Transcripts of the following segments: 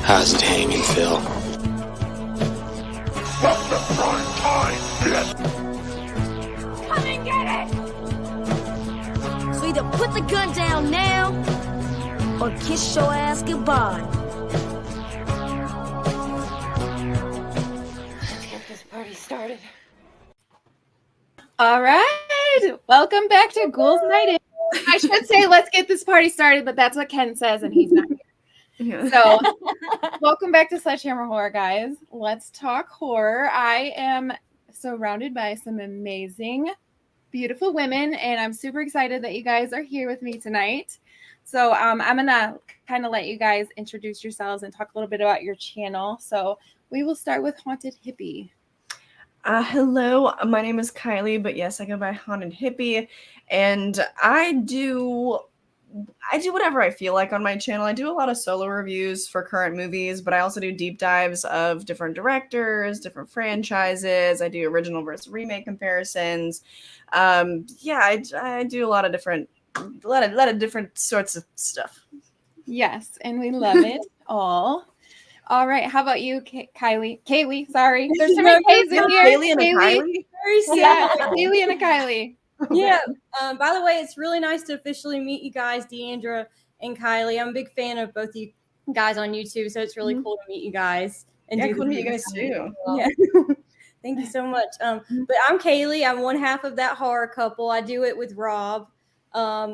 How's it hanging, Phil? From the front time, come and get it! So either put the gun down now, or kiss your ass goodbye. Let's get this party started. All right, welcome back to Ghouls Night In. I should say let's get this party started, but that's what Ken says, and he's not here. So, welcome back to SledgeHammer Horror, guys. Let's talk horror. I am surrounded by some amazing, beautiful women, and I'm super excited that you guys are here with me tonight. So, I'm going to kind of let you guys introduce yourselves and talk a little bit about your channel. So, we will start with Haunted Hippie. Hello, my name is Kylie, but yes, I go by Haunted Hippie, and I do whatever I feel like on my channel. I do a lot of solo reviews for current movies, but I also do deep dives of different directors, different franchises. I do original versus remake comparisons. I do a lot of different sorts of stuff. Yes, and we love it all. All right, how about you, Kylie? Kaylie, sorry. There's so many K's in here. Kaylie and a Kylie? Yeah, Kaylie and a Kylie. Yeah. By the way, it's really nice to officially meet you guys, Diandra and Kylie. I'm a big fan of both you guys on YouTube, so it's really cool to meet you guys. And cool to meet you guys too. Yeah. Thank you so much. But I'm Kaylie. I'm one half of that horror couple. I do it with Rob.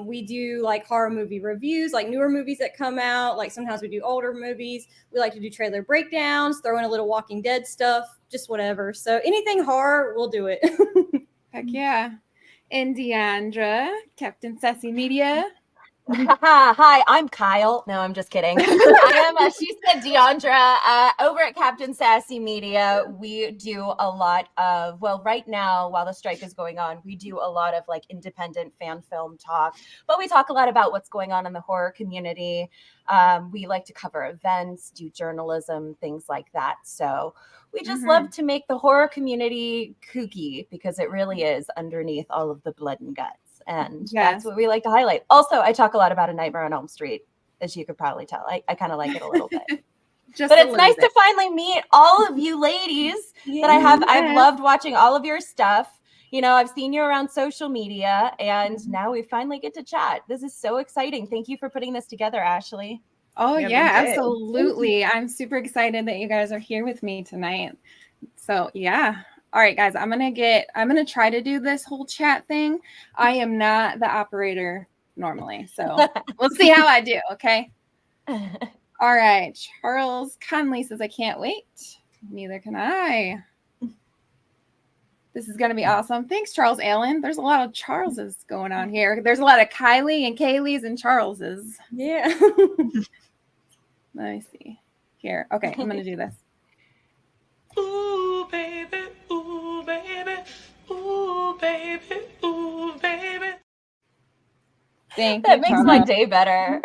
We do like horror movie reviews, like newer movies that come out. Like sometimes we do older movies. We like to do trailer breakdowns, throw in a little Walking Dead stuff, just whatever. So anything horror, we'll do it. Heck yeah. And Diandra, Captain Sassy Media. Hi, I'm Kyle. No, I'm just kidding. I am, she said Diandra. Over at Captain Sassy Media, we do a lot of, well, right now, while the strike is going on, we do a lot of like independent fan film talk, but we talk a lot about what's going on in the horror community. We like to cover events, do journalism, things like that. So we just love to make the horror community kooky because it really is underneath all of the blood and guts. And that's what we like to highlight. Also, I talk a lot about A Nightmare on Elm Street, as you could probably tell. I kind of like it a little bit. But it's nice to finally meet all of you ladies that I have. I've loved watching all of your stuff. You know, I've seen you around social media, and now we finally get to chat. This is so exciting. Thank you for putting this together, Ashley. Oh, yeah, absolutely. I'm super excited that you guys are here with me tonight. So, yeah. All right, guys, I'm going to try to do this whole chat thing. I am not the operator normally, so we'll see how I do, okay? All right, Charles Conley says, I can't wait. Neither can I. This is going to be awesome. Thanks, Charles Allen. There's a lot of Charleses going on here. There's a lot of Kylie and Kayleys and Charleses. Yeah. Let me see. Here. Okay, I'm going to do this. ooh, baby, ooh, baby, ooh, baby, ooh, baby. Thank that you, makes Carla. my day better.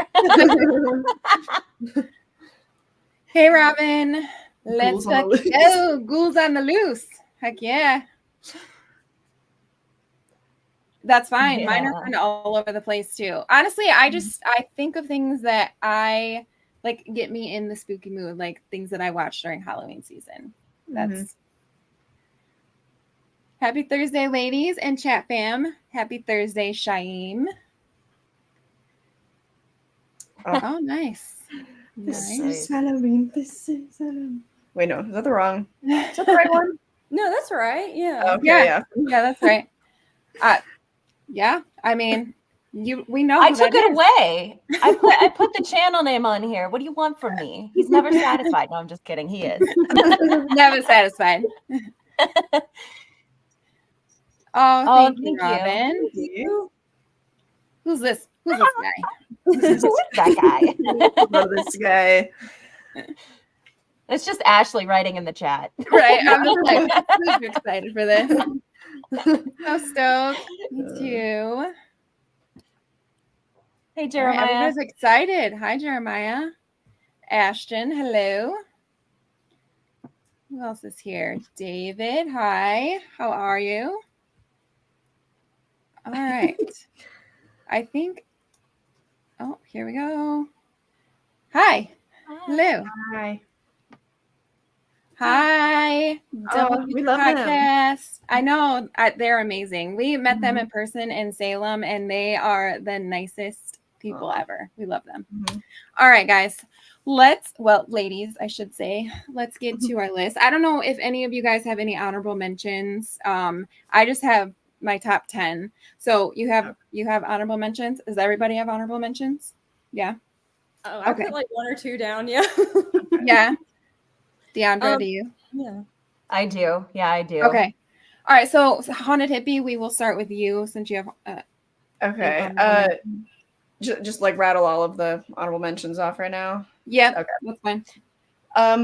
Hey, Robin. Let's go. Ghouls on the loose. Heck yeah. That's fine. Yeah. Mine are kind of all over the place too. Honestly, I think of things that I like get me in the spooky mood, like things that I watch during Halloween season. That's Happy Thursday, ladies and chat fam. Happy Thursday, Shaim. Oh, nice. This Nice. is Halloween. This is Halloween. Wait, no, is that the wrong? Is that the right one? No, that's right. Yeah. Okay, yeah. Yeah, that's right. Yeah, I mean, we know I who took that it is. away. I put the channel name on here. What do you want from me? He's never satisfied. No, I'm just kidding. He is. Never satisfied. Oh, Oh, thank you, thank you. Robin. You- Who's this? Who's this guy? Who is that guy? Love this guy. It's just Ashley writing in the chat. Right. I'm just like super excited for this. So stoked. Me too. Hey, All right, Jeremiah. everybody's excited. Hi, Jeremiah. Ashton, hello. Who else is here? David, hi. How are you? All right. I think. Oh, here we go. Hi. Hello. Hi. Hi. Oh, we love them. Podcast. I know they're amazing. We met them in person in Salem, and they are the nicest people ever. We love them. All right, guys. Ladies, I should say, let's get to our list. I don't know if any of you guys have any honorable mentions. I just have my top 10. So you have honorable mentions. Does everybody have honorable mentions? Yeah. Oh, I Okay. put like 1 or 2 down. Yeah. Yeah. Diandra, do you? Yeah. I do. Yeah, I do. Okay. All right. So Haunted Hippie, we will start with you since you have. Okay. Just like rattle all of the honorable mentions off right now. Yeah. Okay. That's fine.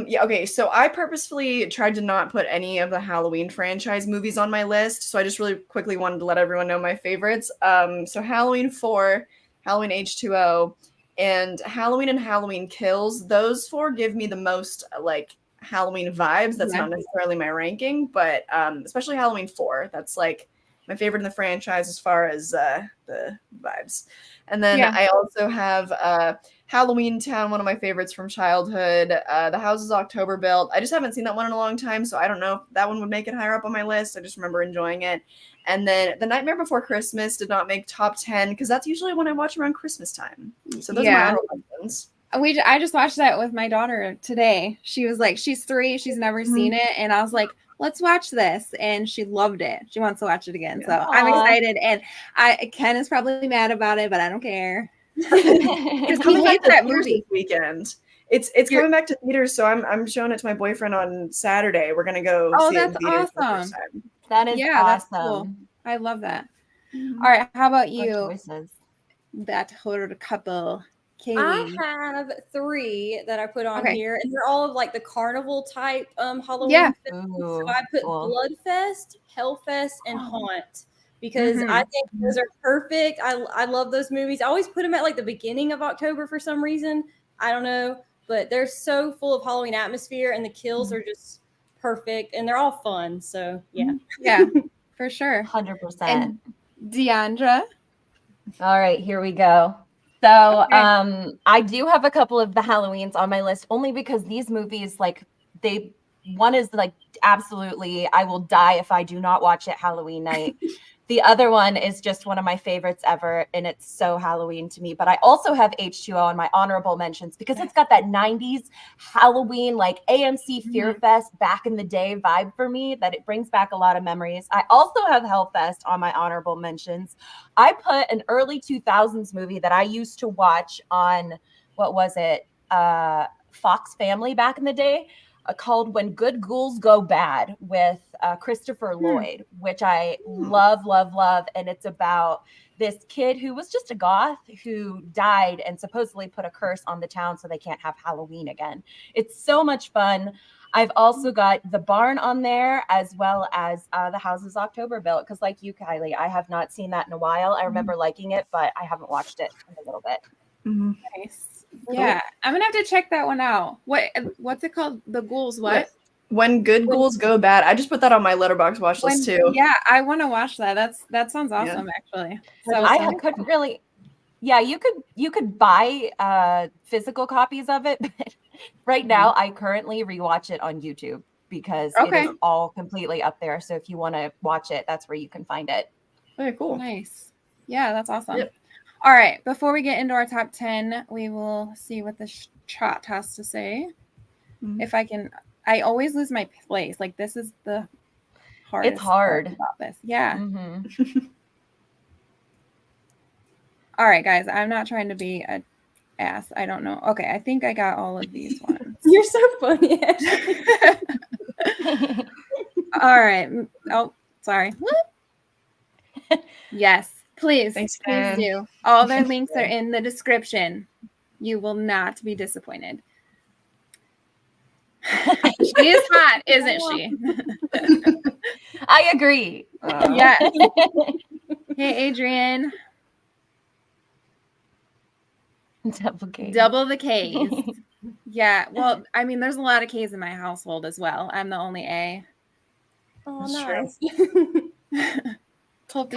Yeah, okay. So I purposefully tried to not put any of the Halloween franchise movies on my list. So I just really quickly wanted to let everyone know my favorites. So Halloween 4, Halloween H2O, and Halloween Kills. Those 4 give me the most like Halloween vibes. That's not necessarily my ranking, but especially Halloween 4. That's like my favorite in the franchise as far as the vibes. And then I also have Halloween Town, one of my favorites from childhood. The House is October Built. I just haven't seen that one in a long time, so I don't know if that one would make it higher up on my list. I just remember enjoying it. And then The Nightmare Before Christmas did not make top 10 because that's usually when I watch around Christmas time. So those are my honorable mentions. I just watched that with my daughter today. She was like, she's 3, she's never seen it, and I was like, let's watch this, and she loved it. She wants to watch it again, so I'm excited. And Ken is probably mad about it, but I don't care. Because he hates that movie. This weekend. It's coming back to theaters, so I'm showing it to my boyfriend on Saturday. We're gonna go. Oh, see it in that's theaters for the awesome. first time. That is awesome. That's cool. I love that. All right, how about you? That horror couple, Kaylie. I have 3 that I put on here, and they're all of like the carnival type Halloween. Yeah. Films. So I put Bloodfest, Hellfest, and Haunt because I think those are perfect. I love those movies. I always put them at like the beginning of October for some reason. I don't know, but they're so full of Halloween atmosphere, and the kills are just perfect, and they're all fun. So yeah, for sure, 100%. And Diandra. All right, here we go. So I do have a couple of the Halloweens on my list only because these movies, like one is like absolutely, I will die if I do not watch it Halloween night. The other one is just one of my favorites ever, and it's so Halloween to me. But I also have H2O on my honorable mentions because it's got that 90s Halloween, like AMC Fear Fest back in the day vibe for me that it brings back a lot of memories. I also have Hellfest on my honorable mentions. I put an early 2000s movie that I used to watch on, what was it? Fox Family back in the day. Called When Good Ghouls Go Bad with Christopher Lloyd, which I love. And it's about this kid who was just a goth who died and supposedly put a curse on the town so they can't have Halloween again. It's so much fun. I've also got The Barn on there as well as The House is October Built because like you, Kylie, I have not seen that in a while. I remember liking it, but I haven't watched it in a little bit. Nice. Yeah, I'm gonna have to check that one out. What's it called? The Ghouls what? When Good Ghouls Go Bad. I just put that on my Letterboxd watch list too. Yeah, I want to watch that. That sounds awesome actually. So I couldn't really. Yeah, you could buy physical copies of it, but right now I currently rewatch it on YouTube because it is all completely up there. So if you want to watch it, that's where you can find it. Okay, cool. Nice. Yeah, that's awesome. Yep. All right. Before we get into our top 10, we will see what the chat has to say. Mhm. If I can, I always lose my place. Like this is the hardest hard. part about this. Yeah. Mm-hmm. All right, guys. I'm not trying to be a ass. I don't know. Okay, I think I got all of these ones. You're so funny, Ashley. All right. Oh, sorry. Yes, please. Thanks, Please Jen. do. All their links are in the description. You will not be disappointed. She is hot, isn't she? I agree. Yeah. Hey, Adrian. Double the K's. Yeah. Well, I mean, there's a lot of K's in my household as well. I'm the only A. Oh, That's nice. Cody.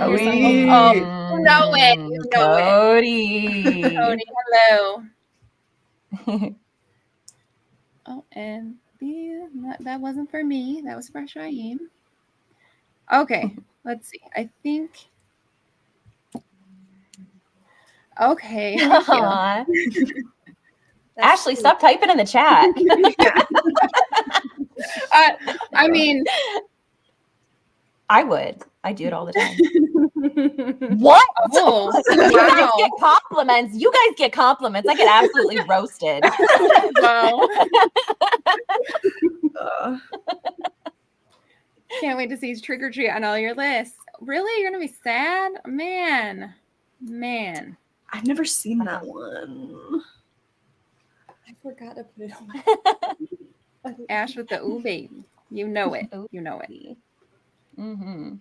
Oh, no way. You know it. Cody. Cody, hello. Oh, and that wasn't for me. That was for Shaheem. Okay, let's see. I think. Okay. Thank you. Aw. Ashley, stop typing in the chat. I mean, I would. I do it all the time. What? oh, You guys wow. get compliments. You guys get compliments. I get absolutely roasted. Wow. Uh, Can't wait to see Trick or Treat on all your lists. Really? You're going to be sad? Man. I've never seen that one. I forgot to put it on. Ash with the ooh baby. You know it. You know it. Mm-hmm.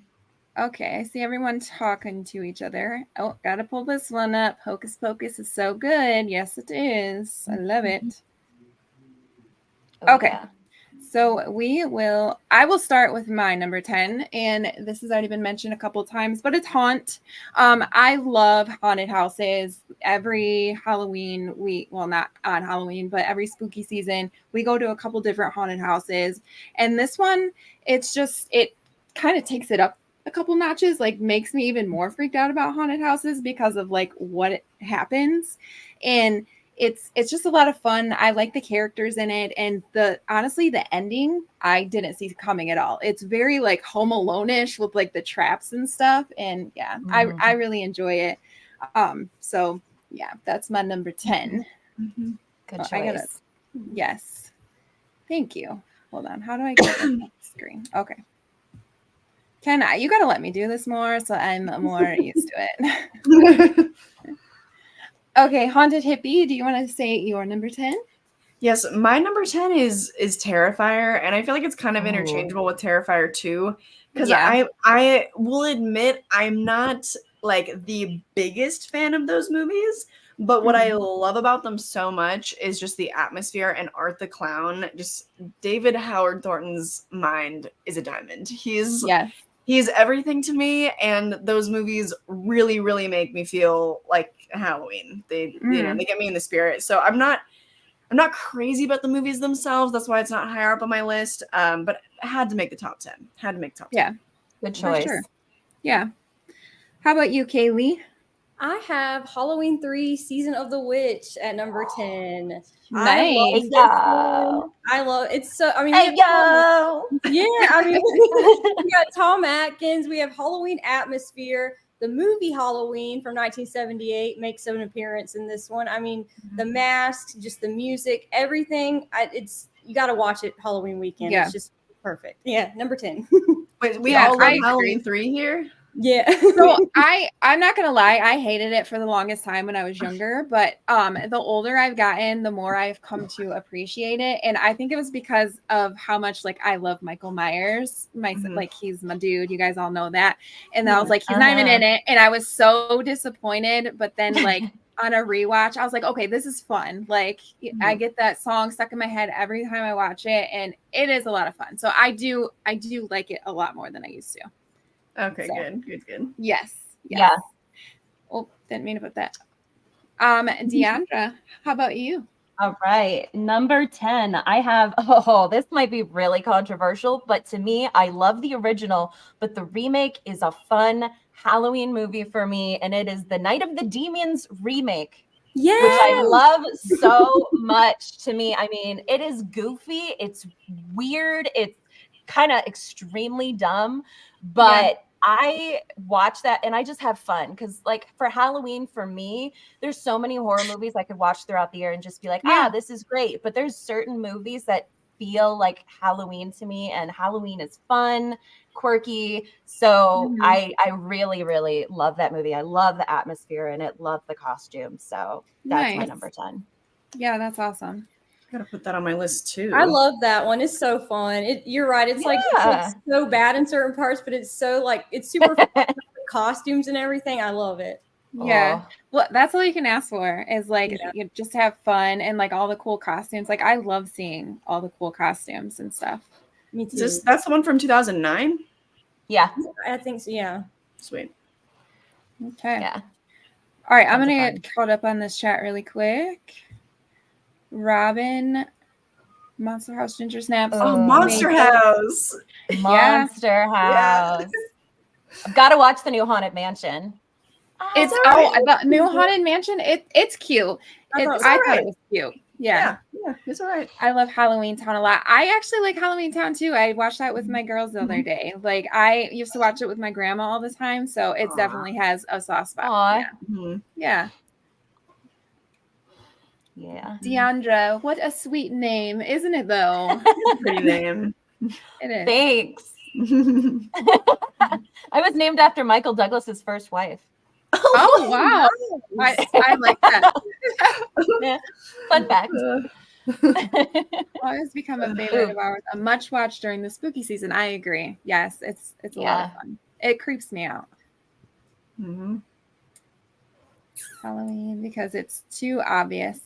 Okay, I see everyone talking to each other. Oh, gotta pull this one up. Hocus Pocus is so good. Yes, it is. I love it. Oh, Okay. yeah. So I will start with my number 10, and this has already been mentioned a couple of times, but it's Haunt. I love haunted houses. Every Halloween, well, not on Halloween, but every spooky season, we go to a couple different haunted houses. And this one, it kind of takes it up a couple notches, like makes me even more freaked out about haunted houses because of like what happens. And it's just a lot of fun. I like the characters in it, and honestly the ending I didn't see coming at all. It's very like Home Alone-ish with like the traps and stuff, and yeah, I really enjoy it. So yeah, that's my number 10. Mhm. Good choice. Yes, thank you. Hold on, how do I get this off the screen? Okay, you gotta let me do this more so I'm more used to it. Okay, Haunted Hippie, do you want to say your number 10? Yes, my number 10 is Terrifier, and I feel like it's kind of Ooh. interchangeable with Terrifier 2, because Yeah. I will admit I'm not like the biggest fan of those movies, but what I love about them so much is just the atmosphere, and Art the Clown. Just David Howard Thornton's mind is a diamond. He's everything to me, and those movies really, really make me feel like Halloween. They they get me in the spirit. So I'm not crazy about the movies themselves. That's why it's not higher up on my list. But I had to make the top 10. Had to make top 10. Yeah. Good choice. Sure. Yeah. How about you, Kaylee? I have Halloween 3 Season of the Witch at number 10. Nice. I love it's so I mean Hey yo. yeah, I mean we got Tom Atkins, we have Halloween atmosphere. The movie Halloween from 1978 makes an appearance in this one. I mean, the masks, just the music, everything. You got to watch it Halloween weekend. Yeah. It's just perfect. Yeah, number 10. Wait, we Yeah, all I love agree. Halloween 3 here? Yeah. So I'm not gonna lie, I hated it for the longest time when I was younger, but the older I've gotten, the more I've come to appreciate it. And I think it was because of how much like I love Michael Myers. Like he's my dude, you guys all know that. And I was like, he's not even in it. And I was so disappointed. But then like on a rewatch, I was like, okay, this is fun. Like I get that song stuck in my head every time I watch it, and it is a lot of fun. So I do like it a lot more than I used to. Okay, So. good. Yes. Yeah. Oh, didn't mean to put that. Diandra, how about you? All right. Number 10. I have, this might be really controversial, but to me, I love the original, but the remake is a fun Halloween movie for me, and it is the Night of the Demons remake, Yeah. which I love so much. To me, I mean, it is goofy, it's weird, it's kind of extremely dumb, but I watch that and I just have fun because, like, for Halloween, for me, there's so many horror movies I could watch throughout the year and just be like, this is great. But there's certain movies that feel like Halloween to me, and Halloween is fun, quirky. So I really, really love that movie. I love the atmosphere in it, love the costumes. So that's my number 10. Yeah, that's awesome. Gotta put that on my list too. I love that one. It's so fun. You're right. It's like so bad in certain parts, but it's so like it's super fun. The costumes and everything. I love it. Yeah. Well, that's all you can ask for is like you just have fun and like all the cool costumes. Like I love seeing all the cool costumes and stuff. Me too. That's the one from 2009? Yeah. I think so. Yeah. Sweet. Okay. Yeah. All right. I'm going to get caught up on this chat really quick. Robin, Monster House Ginger Snaps. Oh, Monster House. Monster House. I've got to watch the new Haunted Mansion. It's the new Haunted Mansion. It's cute. I thought it was cute. Yeah, it's all right. I love Halloween Town a lot. I actually like Halloween Town too. I watched that with my girls the other day. Like I used to watch it with my grandma all the time, so it definitely has a soft spot. Yeah. Diandra, what a sweet name, isn't it though? Pretty name. It is. Thanks. I was named after Michael Douglas's first wife. Oh wow. I like that. Yeah. Fun fact. Always become a favorite of ours. A much watched during the spooky season. I agree. Yes, it's a lot of fun. It creeps me out. Halloween because it's too obvious.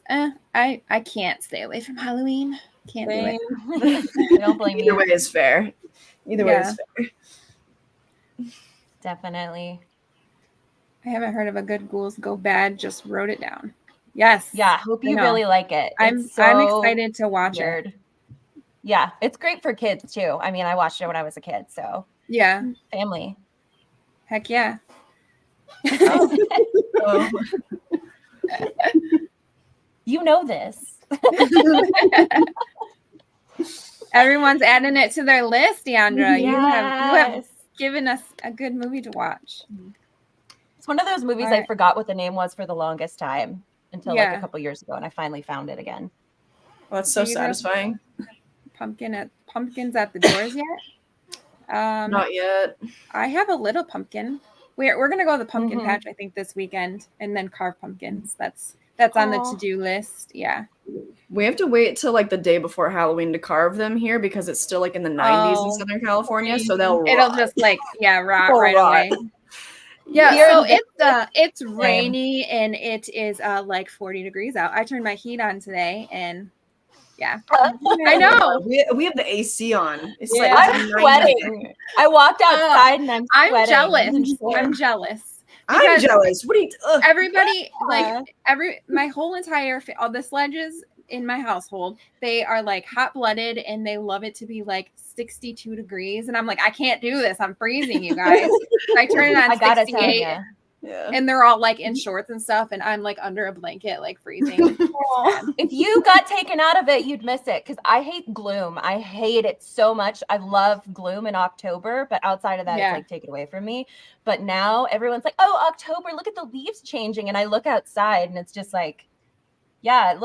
I can't stay away from Halloween. Can't do it. I don't blame you. Either way is fair. Either way is fair. Definitely. I haven't heard of a good Ghouls Go Bad. Just wrote it down. Yes. Yeah. Hope you really like it. I'm excited to watch it. Yeah. It's great for kids too. I mean, I watched it when I was a kid. So yeah. Family. Heck yeah. You know this. Everyone's adding it to their list, Diandra. Yes. You have given us a good movie to watch. It's one of those movies I forgot what the name was for the longest time until like a couple years ago, and I finally found it again. Well, that's so satisfying. Pumpkins at the doors yet? Not yet. I have a little pumpkin. We're gonna go to the pumpkin patch, I think, this weekend, and then carve pumpkins. That's on the to-do list. Yeah. We have to wait till like the day before Halloween to carve them here because it's still like in the 90s in Southern California, so it'll just like rot right away. Yeah, so it's rainy and it is like 40 degrees out. I turned my heat on today and I know. We have the AC on. It's like I'm sweating. I walked outside and I'm sweating. I'm jealous. I'm jealous. What are you? Everybody my whole entire all the sledges in my household, they are like hot-blooded and they love it to be like 62 degrees, and I'm like, I can't do this. I'm freezing, you guys. I turn it on 68. And they're all like in shorts and stuff, and I'm like under a blanket, like freezing. If you got taken out of it, you'd miss it. Because I hate gloom. I hate it so much. I love gloom in October, but outside of that, it's like taken away from me. But now everyone's like, "Oh, October! Look at the leaves changing." And I look outside, and it's just like, it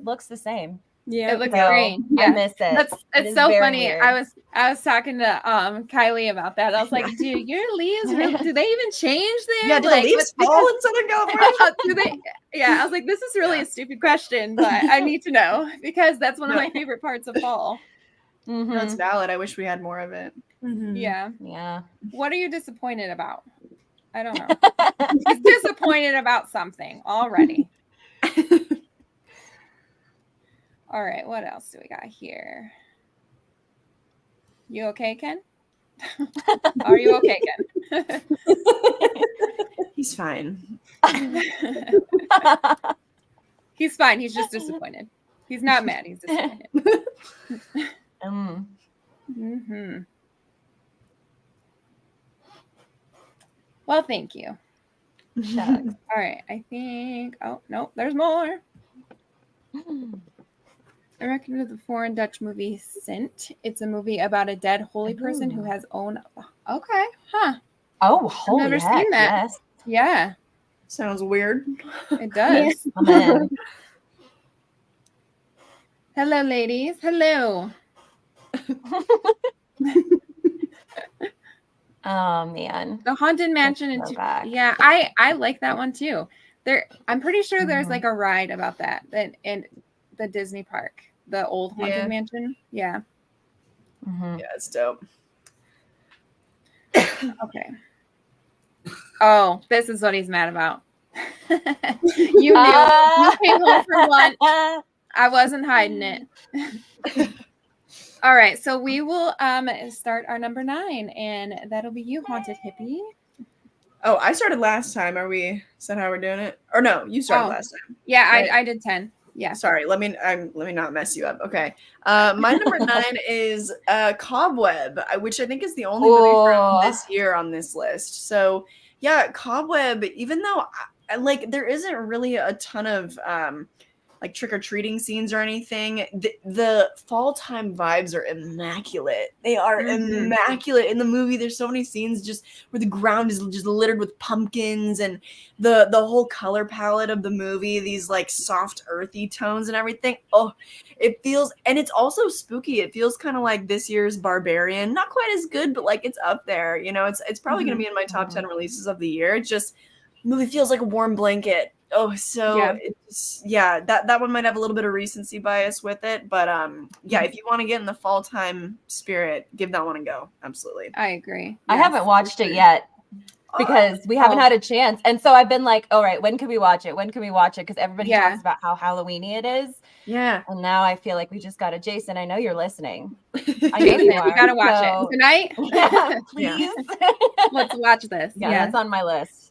looks the same. Yeah, it looks great. I miss it. It's so funny. Weird. I was talking to Kylie about that. I was like, "Dude, your leaves do they even change there? Yeah, do the leaves fall in Southern California? Do they?" Yeah, I was like, "This is really a stupid question, but I need to know because that's one of my favorite parts of fall." That's valid. I wish we had more of it. Yeah. What are you disappointed about? I don't know. He's disappointed about something already. All right, what else do we got here? You okay, Ken? Are you okay, Ken? He's fine. He's fine. He's just disappointed. He's not mad. He's disappointed. Well, thank you. Shucks. All right, I think. Oh no, there's more. I recommend the foreign Dutch movie Sint. It's a movie about a dead holy person who has own. Okay, huh? Oh, I've holy never heck, seen that. yes. Yeah, Sounds weird. it does. I'm in. Hello, ladies. Hello. Oh man. The Haunted Mansion and throwback. yeah, I like that one too. I'm pretty sure there's like a ride about that in the Disney park, the old Haunted Mansion. Yeah. Mhm. Yeah, it's dope. Okay. Oh, this is what he's mad about. You knew. You came home for lunch. I wasn't hiding it. All right, so we will start our number 9, and that'll be you, Haunted Hippie. Oh, I started last time. Are we? Is that how we're doing it? Or no, you started last time. Yeah, right? I did 10. Yeah. Sorry, let me not mess you up. Okay. My number 9 is Cobweb, which I think is the only movie from this year on this list. So yeah, Cobweb. Even though like there isn't really a ton of like trick-or-treating scenes or anything, the fall time vibes are immaculate. They are immaculate in the movie. There's so many scenes just where the ground is just littered with pumpkins, and the whole color palette of the movie, these like soft earthy tones and everything. Oh, it feels, and it's also spooky. It feels kind of like this year's Barbarian. Not quite as good, but like it's up there. You know, it's probably going to be in my top 10 releases of the year. It just movie feels like a warm blanket. Oh, so that one might have a little bit of recency bias with it, but yeah, if you want to get in the fall time spirit, give that one a go. Absolutely. I agree. I haven't watched it yet because we haven't had a chance, and so I've been like, all right, when can we watch it? When can we watch it? Because everybody talks about how Halloweeny it is. Yeah. And now I feel like we just got Jason. I know you're listening. I know you are. You gotta watch it tonight. Yeah, please. Let's watch this. Yeah, that's on my list.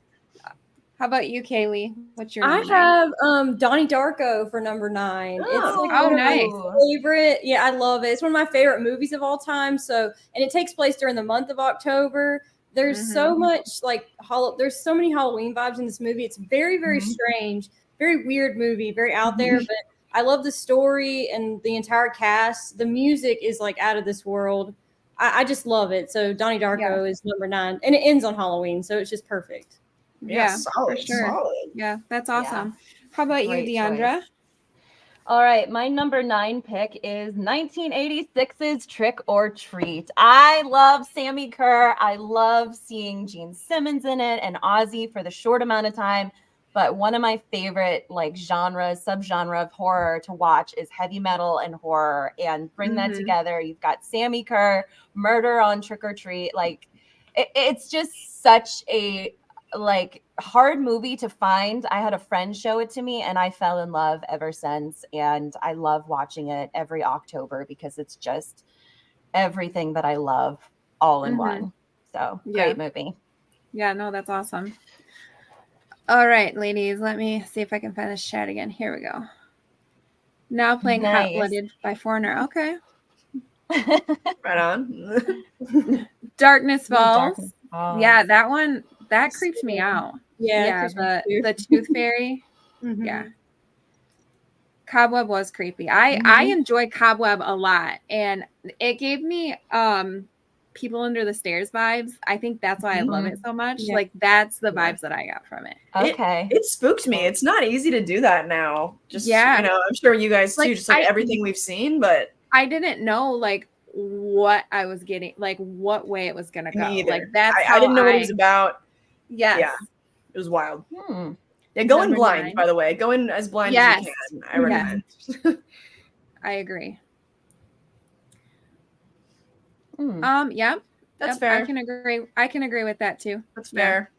How about you, Kaylee? What's your? I have Donnie Darko for number 9. It's like one of nice. my favorite. Yeah, I love it. It's one of my favorite movies of all time. So, and it takes place during the month of October. There's so much like there's so many Halloween vibes in this movie. It's very, very strange, very weird movie, very out there. But I love the story and the entire cast. The music is like out of this world. I just love it. So Donnie Darko is number 9, and it ends on Halloween, so it's just perfect. Yeah, solid, for sure. solid. Yeah, that's awesome. How about Great you, Diandra? choice. All right, my number 9 pick is 1986's Trick or Treat. I love Sammy Kerr. I love seeing Gene Simmons in it and Ozzy for the short amount of time. But one of my favorite like subgenre of horror to watch is heavy metal and horror. And bring that together. You've got Sammy Kerr, Murder on Trick or Treat. Like it's just such a like hard movie to find. I had a friend show it to me and I fell in love ever since, and I love watching it every October because it's just everything that I love all in one. So great movie. Yeah, no, that's awesome. All right, ladies, let me see if I can find this chat again. Here we go. Now playing Hot Blooded by Foreigner. Okay. Right on. Darkness Falls. Yeah, that one that creeps me out. Yeah, the Tooth Fairy. Yeah. Cobweb was creepy. I enjoyed Cobweb a lot, and it gave me People Under the Stairs vibes. I think that's why I love it so much. Yeah. Like that's the vibes that I got from it. Okay. It spooked me. It's not easy to do that now. Just you know, I'm sure you guys Like, too, just like everything we've seen, but I didn't know like what I was getting, like what way it was gonna go. me either. Like that's I didn't know what it was about. Yes. Yeah. It was wild. Yeah, go in blind, 9. By the way. Go in as blind as you can. I recommend. I agree. That's fair. I can agree. I can agree with that too. That's fair.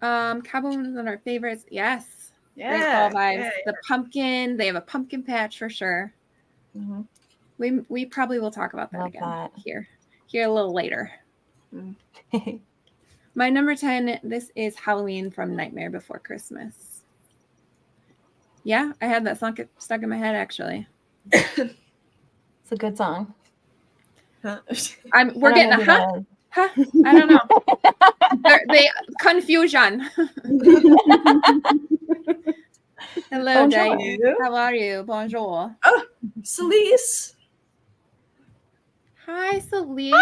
Cowboy is one of our favorites. Yes. Yeah. Great fall vibes. The pumpkin. They have a pumpkin patch for sure. We probably will talk about that again here a little later. My number 10, this is Halloween from Nightmare Before Christmas. Yeah, I had that song stuck in my head, actually. It's a good song. We're getting a Huh? I don't know. They confusion. Hello, Bonjour. Diane. How are you? Bonjour. Oh, Celise. Hi, Celise.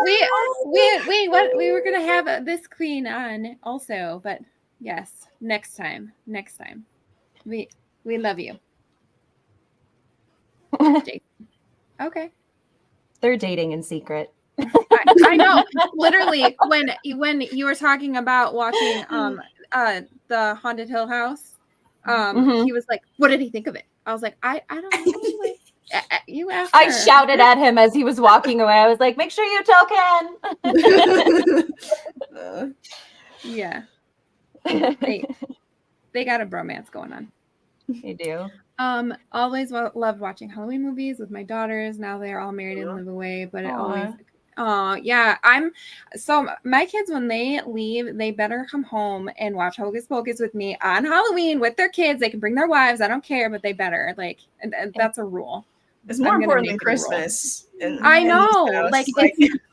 We what we were gonna have this queen on also, but yes, next time. Next time. We love you. Okay. They're dating in secret. I know. Literally, when you were talking about watching the Haunted Hill House, he was like, "What did he think of it?" I was like, "I don't know." Like, you asked I her. shouted at him as he was walking away. I was like, "Make sure you tell Ken." Yeah. They got a bromance going on. They do. Always loved watching Halloween movies with my daughters. Now they're all married and live away, but it always. Yeah. So my kids, when they leave, they better come home and watch Hocus Pocus with me on Halloween with their kids. They can bring their wives. I don't care, but they better. Like, and that's a rule. It's more important than Christmas. I know. Like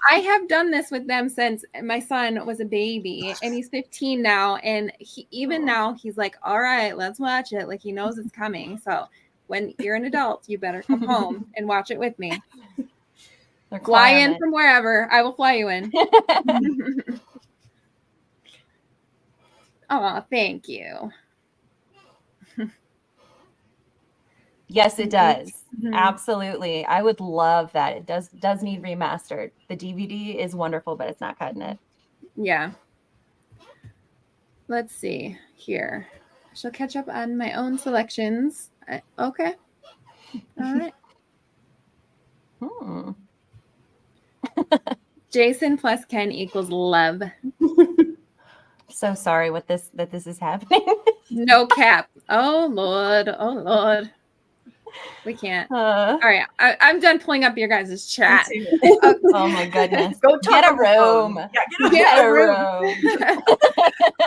I have done this with them since my son was a baby, and he's 15 now. And now he's like, "All right, let's watch it." Like he knows it's coming. So when you're an adult, you better come home and watch it with me. Fly in from wherever. I will fly you in. Oh, thank you. Yes, it does. Mm-hmm. Absolutely. I would love that. It does need remastered. The DVD is wonderful, but it's not cutting it. Yeah. Let's see here. I shall catch up on my own selections. Okay. All right. Jason plus Ken equals love. So sorry that this is happening. No cap. Oh Lord. Oh Lord. We can't. All right. I'm done pulling up your guys' chat. Oh my goodness. Go get a room. Yeah, get a room.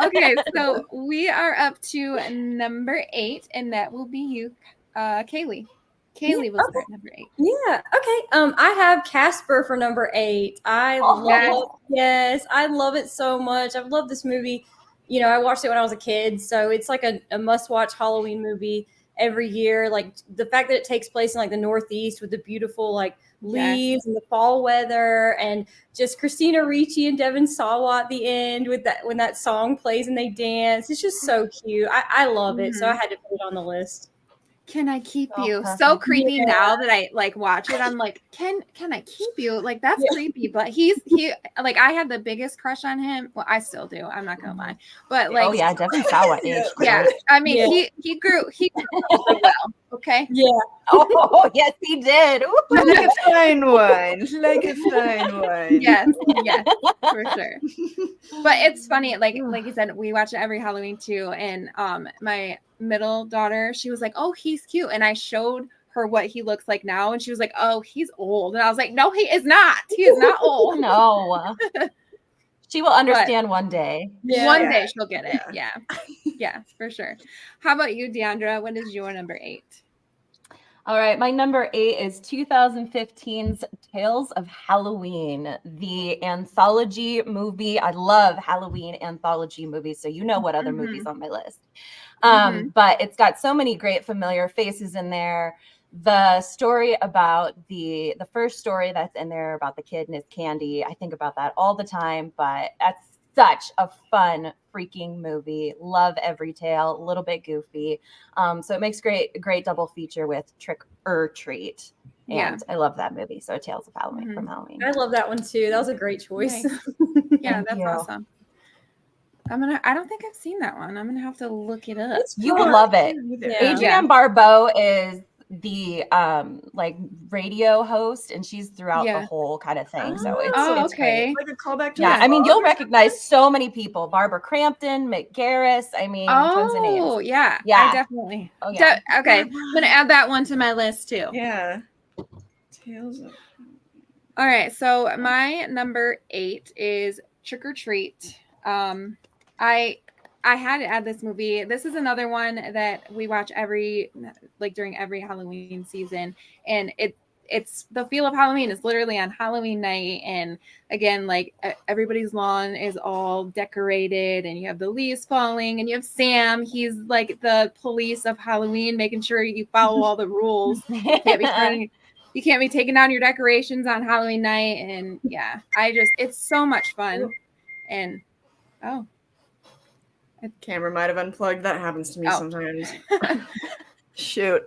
Okay, so we are up to number 8, and that will be you, Kaylie. Kaylie was at number 8. Yeah. Okay. I have Casper for number 8. I love it so much. I've loved this movie. You know, I watched it when I was a kid, so it's like a must-watch Halloween movie every year. Like the fact that it takes place in like the Northeast with the beautiful like leaves and the fall weather, and just Christina Ricci and Devin Sawa at the end with that when that song plays and they dance. It's just so cute. I love it, so I had to put it on the list. Can I keep you? So creepy now that I like watch it. I'm like, can I keep you? Like that's creepy, but he like I had the biggest crush on him. Well, I still do. I'm not gonna lie, but like, oh yeah, Devin Sawa is. Yeah, I mean he grew really well. Okay. Yeah. Oh yes, he did. Like a fine wine. Like a fine wine. Yes, for sure. But it's funny, like you said, we watch it every Halloween too, and my middle daughter, she was like, "Oh, he's cute," and I showed her what he looks like now, and she was like, "Oh, he's old," and I was like, "No, he is not. He is not old." No. She will understand one day. One day she'll get it. Yeah, for sure. How about you, Diandra? What is your number 8? All right, my number 8 is 2015's Tales of Halloween, the anthology movie. I love Halloween anthology movies, so you know what other movies on my list. But it's got so many great familiar faces in there. The story about the first story that's in there about the kid and his candy, I think about that all the time, but that's such a fun freaking movie. Love every tale, a little bit goofy. So it makes great double feature with Trick or Treat. And I love that movie. So Tales of Halloween from Halloween. I love that one too. That was a great choice. Nice. Yeah, that's awesome. I don't think I've seen that one. I'm gonna have to look it up. You will love it. Adrienne Barbeau is the like radio host, and she's throughout the whole kind of thing. So it's okay. Like a callback to I mean, you'll recognize so many people. Barbara Crampton, Mick Garris. I mean, tons of names. Oh yeah. I definitely. Oh yeah. Okay. I'm gonna add that one to my list too. Yeah. Tales of. All right. So my number 8 is Trick or Treat. I had to add this movie. This is another one that we watch during every Halloween season, and it's the feel of Halloween. It's literally on Halloween night, and again, like everybody's lawn is all decorated, and you have the leaves falling, and you have Sam. He's like the police of Halloween, making sure you follow all the rules. You can't be taking down your decorations on Halloween night, and yeah, it's so much fun. And Camera might have unplugged. That happens to me sometimes. Shoot.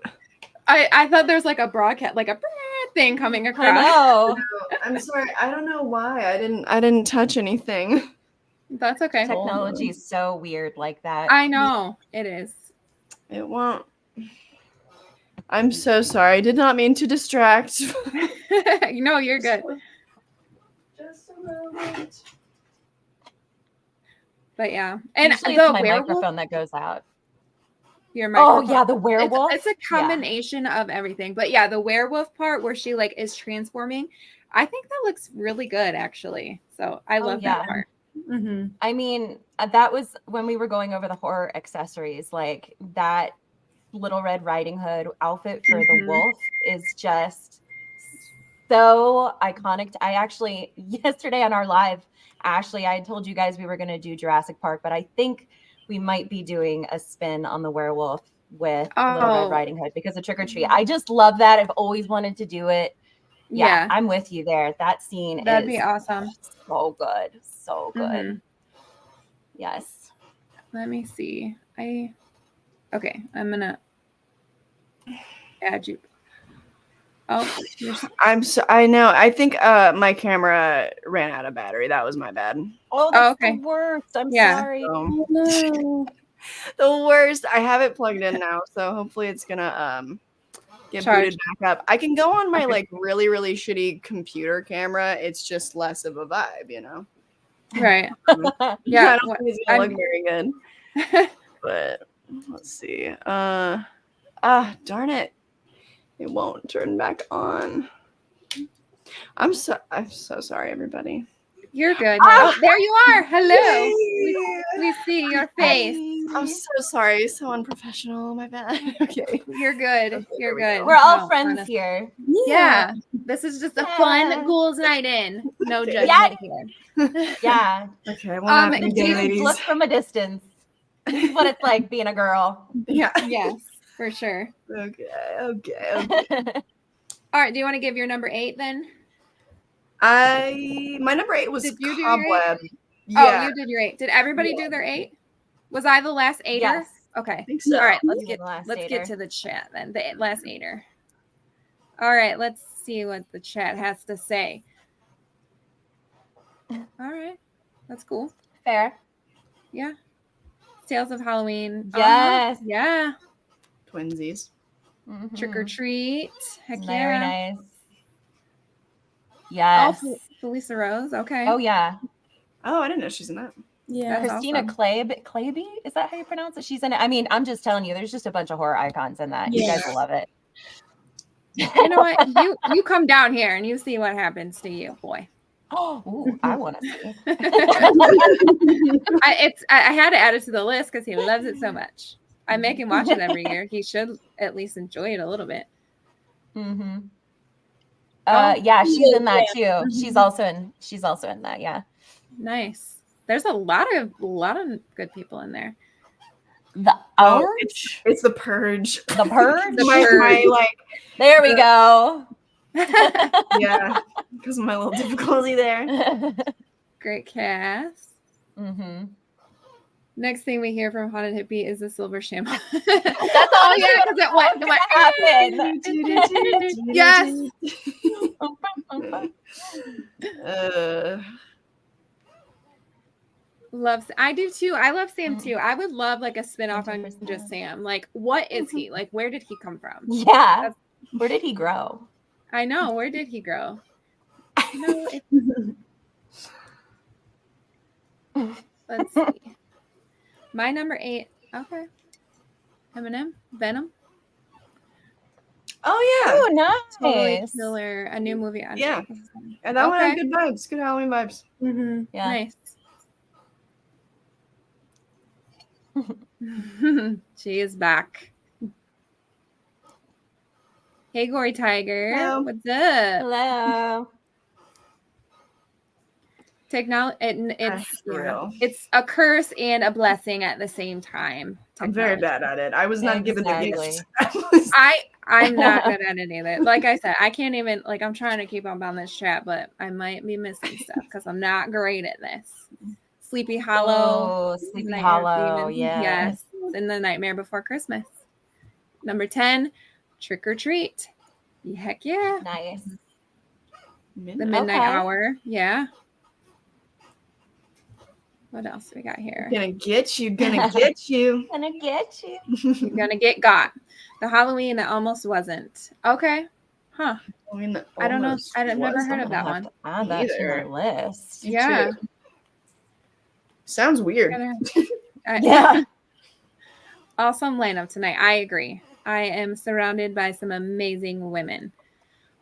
I thought there's like a broadcast, like a thing coming across. I know. I'm sorry. I don't know why. I didn't touch anything. That's okay. Technology is so weird like that. I know it is. It won't. I'm so sorry. I did not mean to distract. No, you're good. Just a moment. But yeah, and usually the it's my werewolf, microphone that goes out. your Oh microphone. yeah, the werewolf. It's a combination of everything. But yeah, the werewolf part where she like is transforming, I think that looks really good actually. So I love that part. Mm-hmm. I mean, that was when we were going over the horror accessories, like that Little Red Riding Hood outfit for the wolf is just so iconic. I actually, yesterday on our live, Ashley, I told you guys we were going to do Jurassic Park, but I think we might be doing a spin on the werewolf with Little Red Riding Hood because of Trick or Treat. I just love that. I've always wanted to do it. Yeah, I'm with you there. That scene That'd be awesome. So good. So good. Mm-hmm. Yes. Let me see. Okay, I'm gonna add you. Oh, I know. I think my camera ran out of battery. That was my bad. Oh, that's okay. the worst. I'm Yeah. sorry. Oh, no. The worst. I have it plugged in now, so hopefully it's gonna get booted back up. I can go on my like really, really shitty computer camera. It's just less of a vibe, you know? Right. Yeah, I don't think it's gonna look very good. But let's see. Darn it. It won't turn back on. I'm so sorry, everybody. You're good. Oh, there you are. Hello. We see your face. I'm so sorry. So unprofessional. My bad. Okay. You're good. Okay, You're good. We're all friends here. Yeah. This is just a fun Ghouls night in. No judgment here. Yeah. Okay. Dudes look from a distance. This is what it's like being a girl. Yeah. Yes, for sure. Okay. All right. Do you want to give your number 8 then? My number 8 was Did you do Cobweb. Yeah. Oh, you did your 8. Did everybody do their 8? Was I the last 8er? Yes. Okay. I think so. All right. Let's get to the chat then. The last 8er. All right. Let's see what the chat has to say. All right. That's cool. Fair. Yeah. Tales of Halloween. Yes. Yeah. Twinsies. Mm-hmm. Trick or treat. Heck Very yeah. nice. Yes. Oh, Felisa Rose. Okay. Oh yeah. Oh, I didn't know she's in that. Yeah. That's Christina awesome. Klaby? Is that how you pronounce it? She's in it. I mean, I'm just telling you, there's just a bunch of horror icons in that. You guys will love it. You know what? You come down here and you see what happens to you, boy. Oh, I want to see. I had to add it to the list because he loves it so much. I make him watch it every year. He should at least enjoy it a little bit. Mm-hmm. Yeah, she's in that too. She's also in that. Yeah. Nice. There's a lot of good people in there. The It's the Purge. The Purge. my like. There we go. Yeah, because of my little difficulty there. Great cast. Mm-hmm. Next thing we hear from Haunted Hippie is the Silver Shaman. That's all. Yeah, because it went. Yes. I do too. I love Sam too. I would love like a spin-off on just Sam. Like, what is he? Like, where did he come from? Yeah. Where did he grow? I know. Where did he grow? No. Let's see. My number 8. Okay. Eminem. Venom. Oh yeah. Oh, nice. Totally killer. A new movie on. Yeah. And that one had good vibes. Good Halloween vibes. Mm-hmm. Yeah. Nice. She is back. Hey, Gory Tiger. Hello. What's up? Hello. Technology, For real. it's a curse and a blessing at the same time. I'm very Technology. bad at it. I was not given the Exactly. gift. I'm not good at it either. Like I said, I can't even like I'm trying to keep up on this chat, but I might be missing stuff because I'm not great at this. Sleepy Hollow. Oh, Sleepy Nightmare Hollow. Demon. Yes. And The Nightmare Before Christmas. Number 10, Trick or Treat. Heck yeah. Nice. The Midnight Hour. Yeah. What else we got here? Gonna get you. Gonna get you. Gonna get you. You're gonna get got. The Halloween that almost wasn't. Okay. Huh. I don't know. I've never heard of that one. Add that to my list. Yeah. Sounds weird. Yeah. Awesome lineup tonight. I agree. I am surrounded by some amazing women.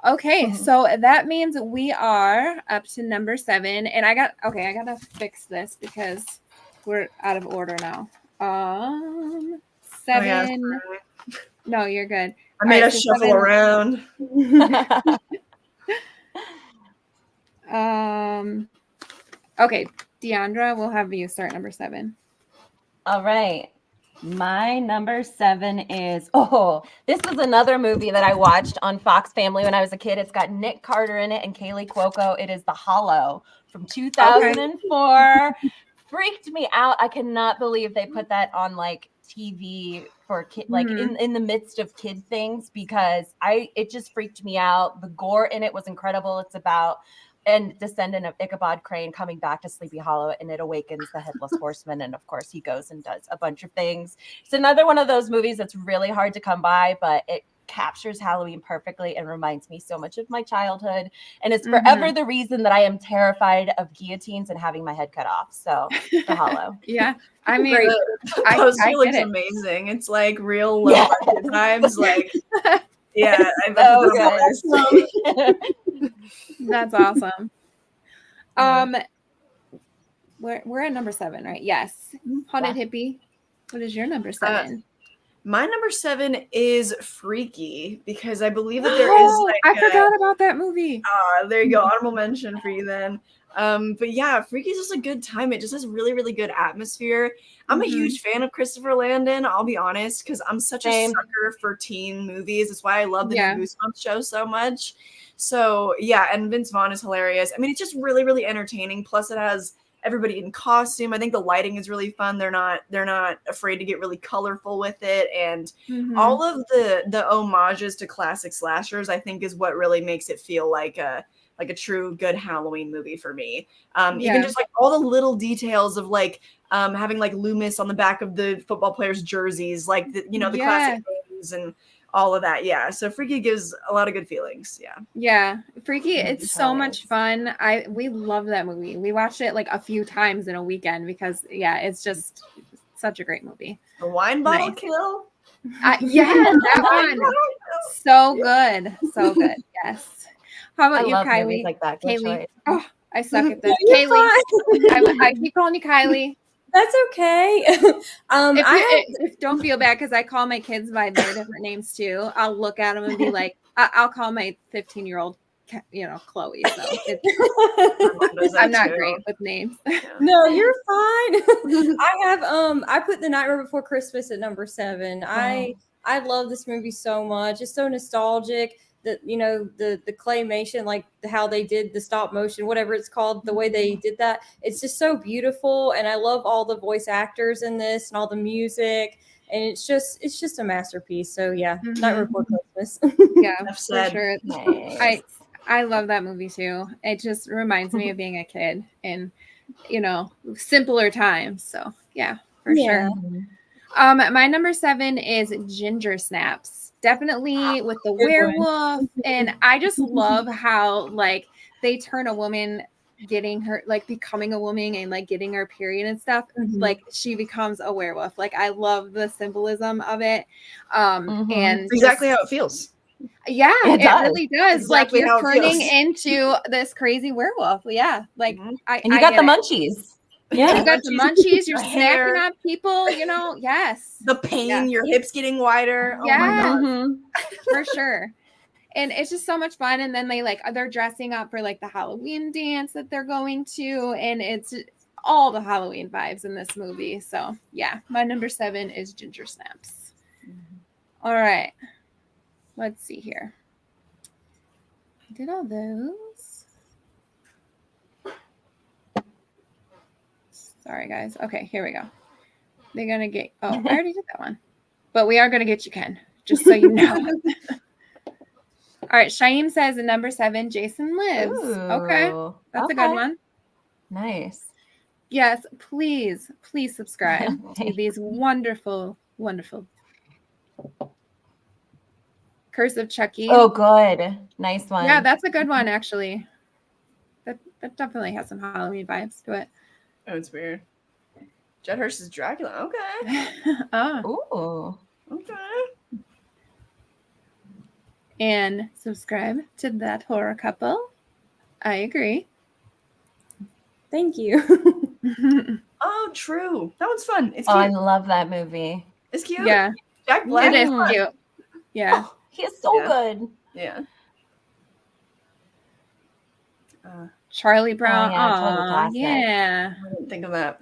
Okay, so that means we are up to number 7, and I gotta fix this because we're out of order now. 7. No, you're good. I made us shuffle around. Okay, Diandra, we'll have you start number 7. All right. My number 7 is this was another movie that I watched on Fox Family when I was a kid. It's got Nick Carter in it and Kaylee Cuoco. It is The Hollow from 2004. Freaked me out. I cannot believe they put that on like TV for kid, like in the midst of kid things, because it just freaked me out. The gore in it was incredible. It's about and descendant of Ichabod Crane coming back to Sleepy Hollow, and it awakens the Headless Horseman. And of course, he goes and does a bunch of things. It's another one of those movies that's really hard to come by, but it captures Halloween perfectly and reminds me so much of my childhood. And it's forever the reason that I am terrified of guillotines and having my head cut off. So, The Hollow. Yeah. I mean, the poster looks amazing. It's like real low budget vibes. Like, yeah, that's awesome. We're at number 7, right? Yes. Haunted Hippie. What is your number 7? My number 7 is Freaky, because I believe that there is like I forgot about that movie. There you go. Honorable mention for you then. But yeah, Freaky is just a good time. It just has really, really good atmosphere. I'm a huge fan of Christopher Landon, I'll be honest, because I'm such a sucker for teen movies. That's why I love the new Goosebumps show so much. So yeah, and Vince Vaughn is hilarious. I mean, it's just really, really entertaining. Plus it has everybody in costume. I think the lighting is really fun. They're not afraid to get really colorful with it. And all of the homages to classic slashers, I think, is what really makes it feel like a true good Halloween movie for me. Even just like all the little details of like having like Loomis on the back of the football players' jerseys, like the classic names and all of that. Yeah. So Freaky gives a lot of good feelings. Yeah. Yeah. Freaky, it's so much fun. We love that movie. We watched it like a few times in a weekend because it's just such a great movie. The wine bottle kill. Yeah, that one. So good. So good. Yes. How about you, Kylie? Like that. Kaylie. Oh, I suck at this. Kaylie. I keep calling you Kylie. That's okay. Don't feel bad because I call my kids by their different names too. I'll look at them and be like, I'll call my 15-year-old, Chloe. So I'm not great with names. No, you're fine. I have I put The Nightmare Before Christmas at number 7. I love this movie so much. It's so nostalgic. The claymation, like how they did the stop motion, whatever it's called, the way they did that, it's just so beautiful. And I love all the voice actors in this and all the music, and it's just a masterpiece. So yeah, Nightmare Before Christmas. Yeah, for sure. Nice. I love that movie too. It just reminds me of being a kid and simpler times. So yeah, for sure. My number 7 is Ginger Snaps. Definitely with the werewolf. And I just love how like they turn a woman getting her, like becoming a woman and like getting her period and stuff. Like she becomes a werewolf. Like I love the symbolism of it. And it's exactly how it feels. Yeah, it really does. Exactly, like you're turning into this crazy werewolf. Yeah. Like and you got the munchies. Yeah, you got the munchies, you're snacking on people, yes. The pain, your hips getting wider. Yeah, for sure. And it's just so much fun. And then they're dressing up for like the Halloween dance that they're going to, and it's all the Halloween vibes in this movie. So yeah, my number 7 is Ginger Snaps. All right, let's see here. I did all those. Sorry guys. Okay, here we go. They're gonna get, I already did that one, but we are gonna get you, Ken, just so you know. All right, Shaim says the number 7, Jason Lives. Okay, that's a good one. Nice. Yes, please subscribe to these wonderful, wonderful. Curse of Chucky. Oh, good. Nice one. Yeah, that's a good one, actually. That definitely has some Halloween vibes to it. Oh, it's weird. Judd Hirsch's Dracula. Okay. Oh. Okay. And subscribe to That Horror Couple. I agree. Thank you. Oh, true. That one's fun. It's Oh, cute. I love that movie. It's cute. Yeah. Jack Black. It is cute. Yeah. Oh, He is so good. yeah. Charlie Brown. yeah, total Aw, classic. yeah. I didn't think of that.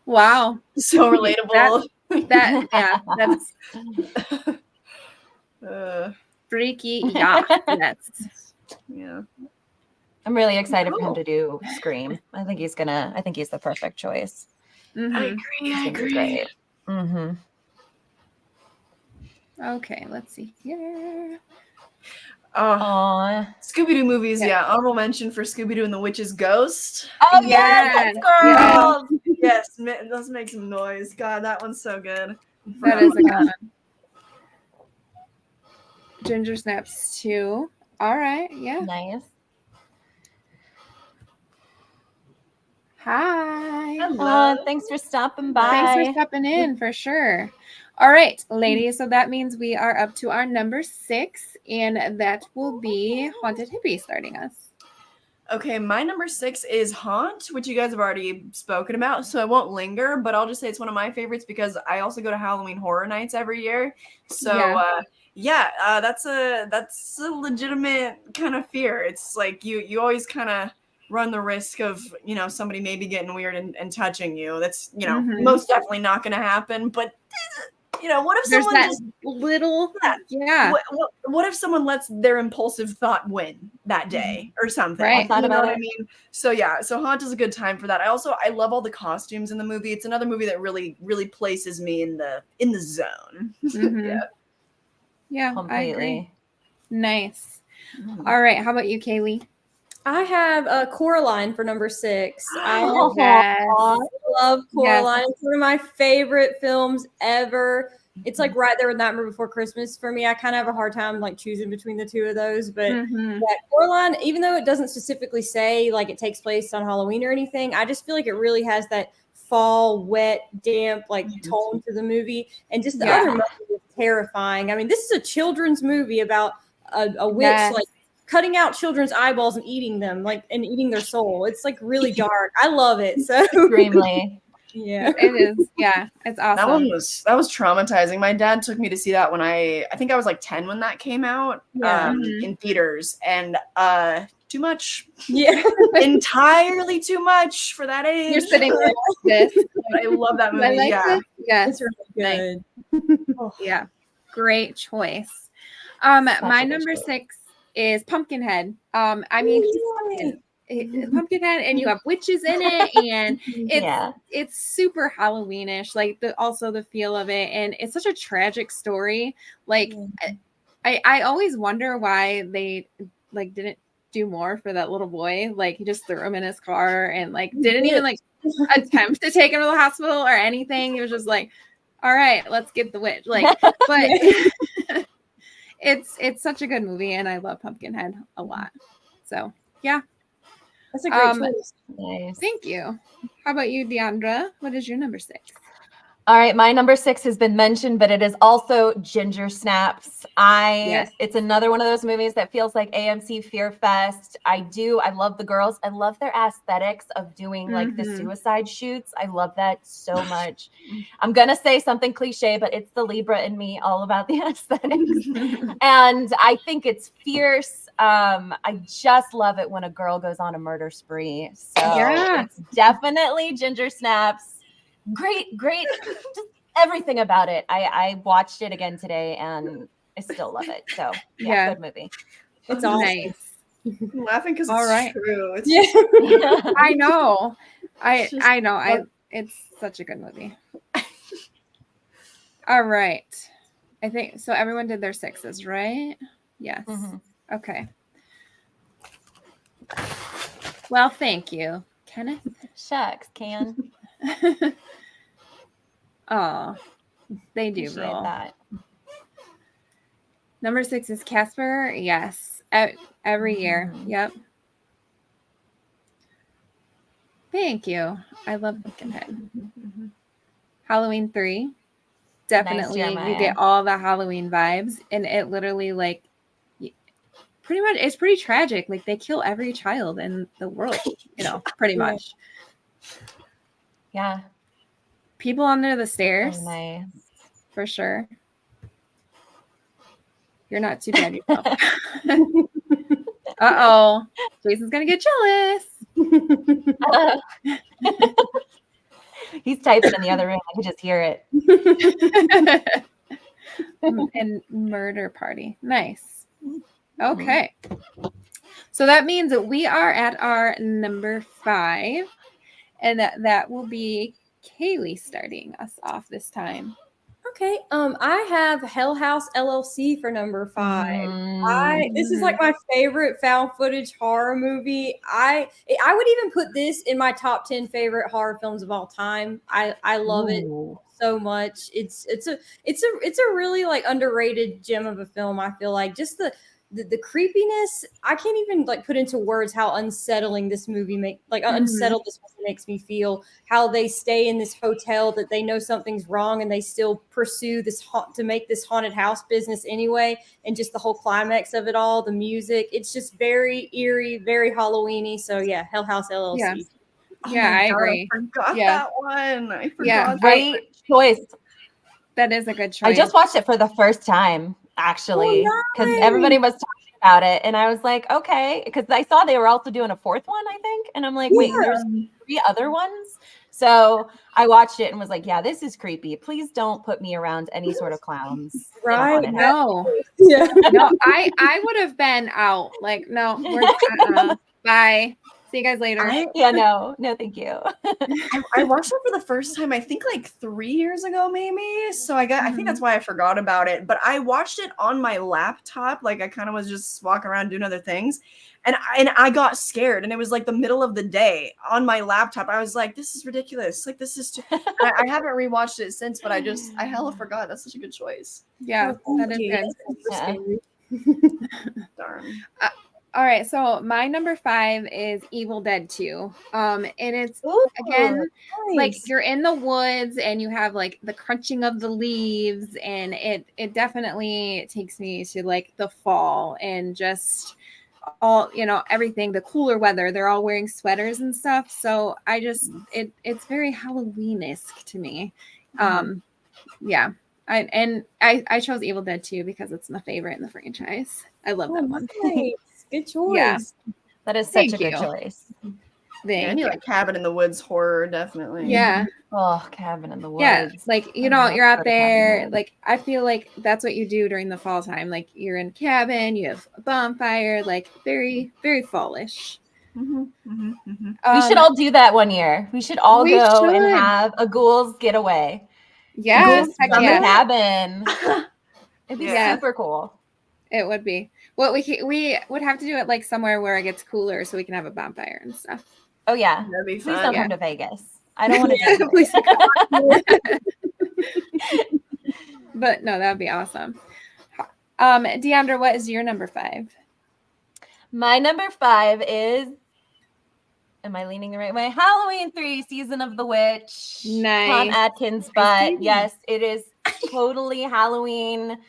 Wow. So relatable. That's Uh, freaky. Yeah. Yes. yeah. I'm really excited for him Cool. to do Scream. I think he's the perfect choice. Mhm. I agree. I It's gonna be agree. great. Mm-hmm. Okay, let's see here. Aw. Scooby-Doo movies, Yeah. yeah. Honorable mention for Scooby-Doo and the Witch's Ghost. Oh Yeah. yes, girls. Yes, let's make some noise. God, that one's so good. That is a good one. Ginger Snaps 2. All right. Yeah. Nice. Hi. Hello. Thanks for stopping by. Thanks for stepping in for sure. All right, ladies. So that means we are up to our number 6, and that will be Haunted Hippie starting us. Okay, my number 6 is Haunt, which you guys have already spoken about, so I won't linger, but I'll just say it's one of my favorites because I also go to Halloween Horror Nights every year. So that's a legitimate kind of fear. It's like you always kind of run the risk of, somebody maybe getting weird and touching you. That's, Mhm. most definitely not going to happen, but what if There's someone that just little, yeah, what if someone lets their impulsive thought win that day or something? Right. I thought You know about what it. I mean? So yeah, so Haunt is a good time for that. I love all the costumes in the movie. It's another movie that really, really places me in the zone. Mhm. Yeah, I agree. Completely. Nice. Mhm. All right, how about you, Kaylee? I have Coraline for number 6. I Yes. love Coraline. It's one of my favorite films ever. It's like right there with Nightmare Before Christmas for me. I kind of have a hard time like choosing between the two of those, but Mhm. yeah, Coraline, even though it doesn't specifically say like it takes place on Halloween or anything, I just feel like it really has that fall, wet, damp like tone to the movie, and just the Yeah. other movie is terrifying. I mean, this is a children's movie about a witch Yes. like cutting out children's eyeballs and eating them, like, and eating their soul. It's like really dark. I love it. So Extremely. yeah. It is. Yeah, it's That awesome. one was traumatizing. My dad took me to see that when I think I was like 10 when that came out Yeah. in theaters, and too much. Yeah. Entirely too much for that age. You're sitting there like this. I love that movie. I like yeah. this. Yes. It's really good. Yeah. Great choice. My Such a good number choice. 6 is Pumpkinhead. I mean, he's Pumpkinhead, and you have witches in it, and it's super Halloweenish, like also the feel of it, and it's such a tragic story. Like I always wonder why they like didn't do more for that little boy. Like he just threw him in his car and like didn't even like attempt to take him to the hospital or anything. He was just like, all right, let's get the witch. Like, but it's such a good movie, and I love Pumpkinhead a lot. So yeah. That's a great choice. Nice. Thank you. How about you, Diandra? What is your number 6? All right, my number 6 has been mentioned, but it is also Ginger Snaps. Yes. It's another one of those movies that feels like AMC Fear Fest. I love the girls. I love their aesthetics of doing like the suicide shoots. I love that so much. I'm gonna say something cliche, but it's the Libra in me, all about the aesthetics. And I think it's fierce. I just love it when a girl goes on a murder spree. So it's definitely Ginger Snaps. Great, just everything about it. I watched it again today and I still love it. So yeah. Good movie. It's awesome. Nice. I'm laughing because All it's right. true. It's Yeah. I know. I know. fun. It's such a good movie. All right. I think so. Everyone did their 6s, right? Yes. Okay. Well, thank you, Kenneth. Shucks, can. Oh, they do Appreciate roll. that. Number 6 is Casper. Yes. Every year. Yep. Thank you. I love Pumpkinhead. Halloween 3. Definitely. Nice, you get all the Halloween vibes. And it literally, like, pretty much, it's pretty tragic. Like, they kill every child in the world, pretty much. Yeah. People under the stairs. Oh, nice. For sure. You're not too bad yourself. Uh-oh. Jason's going to get jealous. He's typing in the other room. I can just hear it. And murder party. Nice. Okay. So that means that we are at our number 5. And that will be Kaylee starting us off this time. Okay. I have Hell House LLC for number 5. This is like my favorite found footage horror movie. I would even put this in my top 10 favorite horror films of all time. I love it so much. It's a really like underrated gem of a film. I feel like just the creepiness, I can't even like put into words how unsettling this movie unsettled this movie makes me feel. How they stay in this hotel that they know something's wrong and they still pursue this to make this haunted house business anyway, and just the whole climax of it all, the music, it's just very eerie, very Halloweeny. So yeah, Hell House LLC. Yeah, I agree. I forgot that one. I forgot. Great choice. That is a good choice. I just watched it for the first time, actually, because everybody was talking about it, and I was like, okay, because I saw they were also doing a 4th one, I think, and I'm like, wait, there's 3 other ones. So I watched it and was like, yeah, this is creepy. Please don't put me around any sort of clowns. Right? No. Yeah. No, I would have been out. Like, no, we're bye. See you guys later. No, thank you. I watched it for the first time, I think like 3 years ago, maybe. So I think that's why I forgot about it. But I watched it on my laptop. Like I kind of was just walking around doing other things. And I got scared. And it was like the middle of the day on my laptop. I was like, this is ridiculous. Like this is too I haven't rewatched it since, but I hella forgot. That's such a good choice. Yeah, that is good. Darn. All right, so my number 5 is Evil Dead 2. And it's again like you're in the woods and you have like the crunching of the leaves, and it definitely takes me to like the fall and just all everything, the cooler weather. They're all wearing sweaters and stuff. So I just it's very Halloween-esque to me. Yeah. I chose Evil Dead 2 because it's my favorite in the franchise. I love that one. Nice. Good choice. Yeah. That is such a good choice. I need like cabin in the woods horror, definitely. Yeah. Oh, cabin in the woods. Yeah. Like, you're out there. Like, I feel like that's what you do during the fall time. Like, you're in a cabin, you have a bonfire, like very, very fallish. We should all do that one year. We should all go and have a ghouls getaway. Yes. Ghouls from the cabin. It'd be super cool. It would be. Well, we would have to do it like somewhere where it gets cooler so we can have a bonfire and stuff. Oh yeah, that'd be fun. Please don't come to Vegas. I don't want to do it. But no, that would be awesome. Diandra, what is your number 5? My number 5 is Am I leaning the right way? Halloween 3, Season of the Witch. Nice. Tom Atkins, but yes, it is totally Halloween.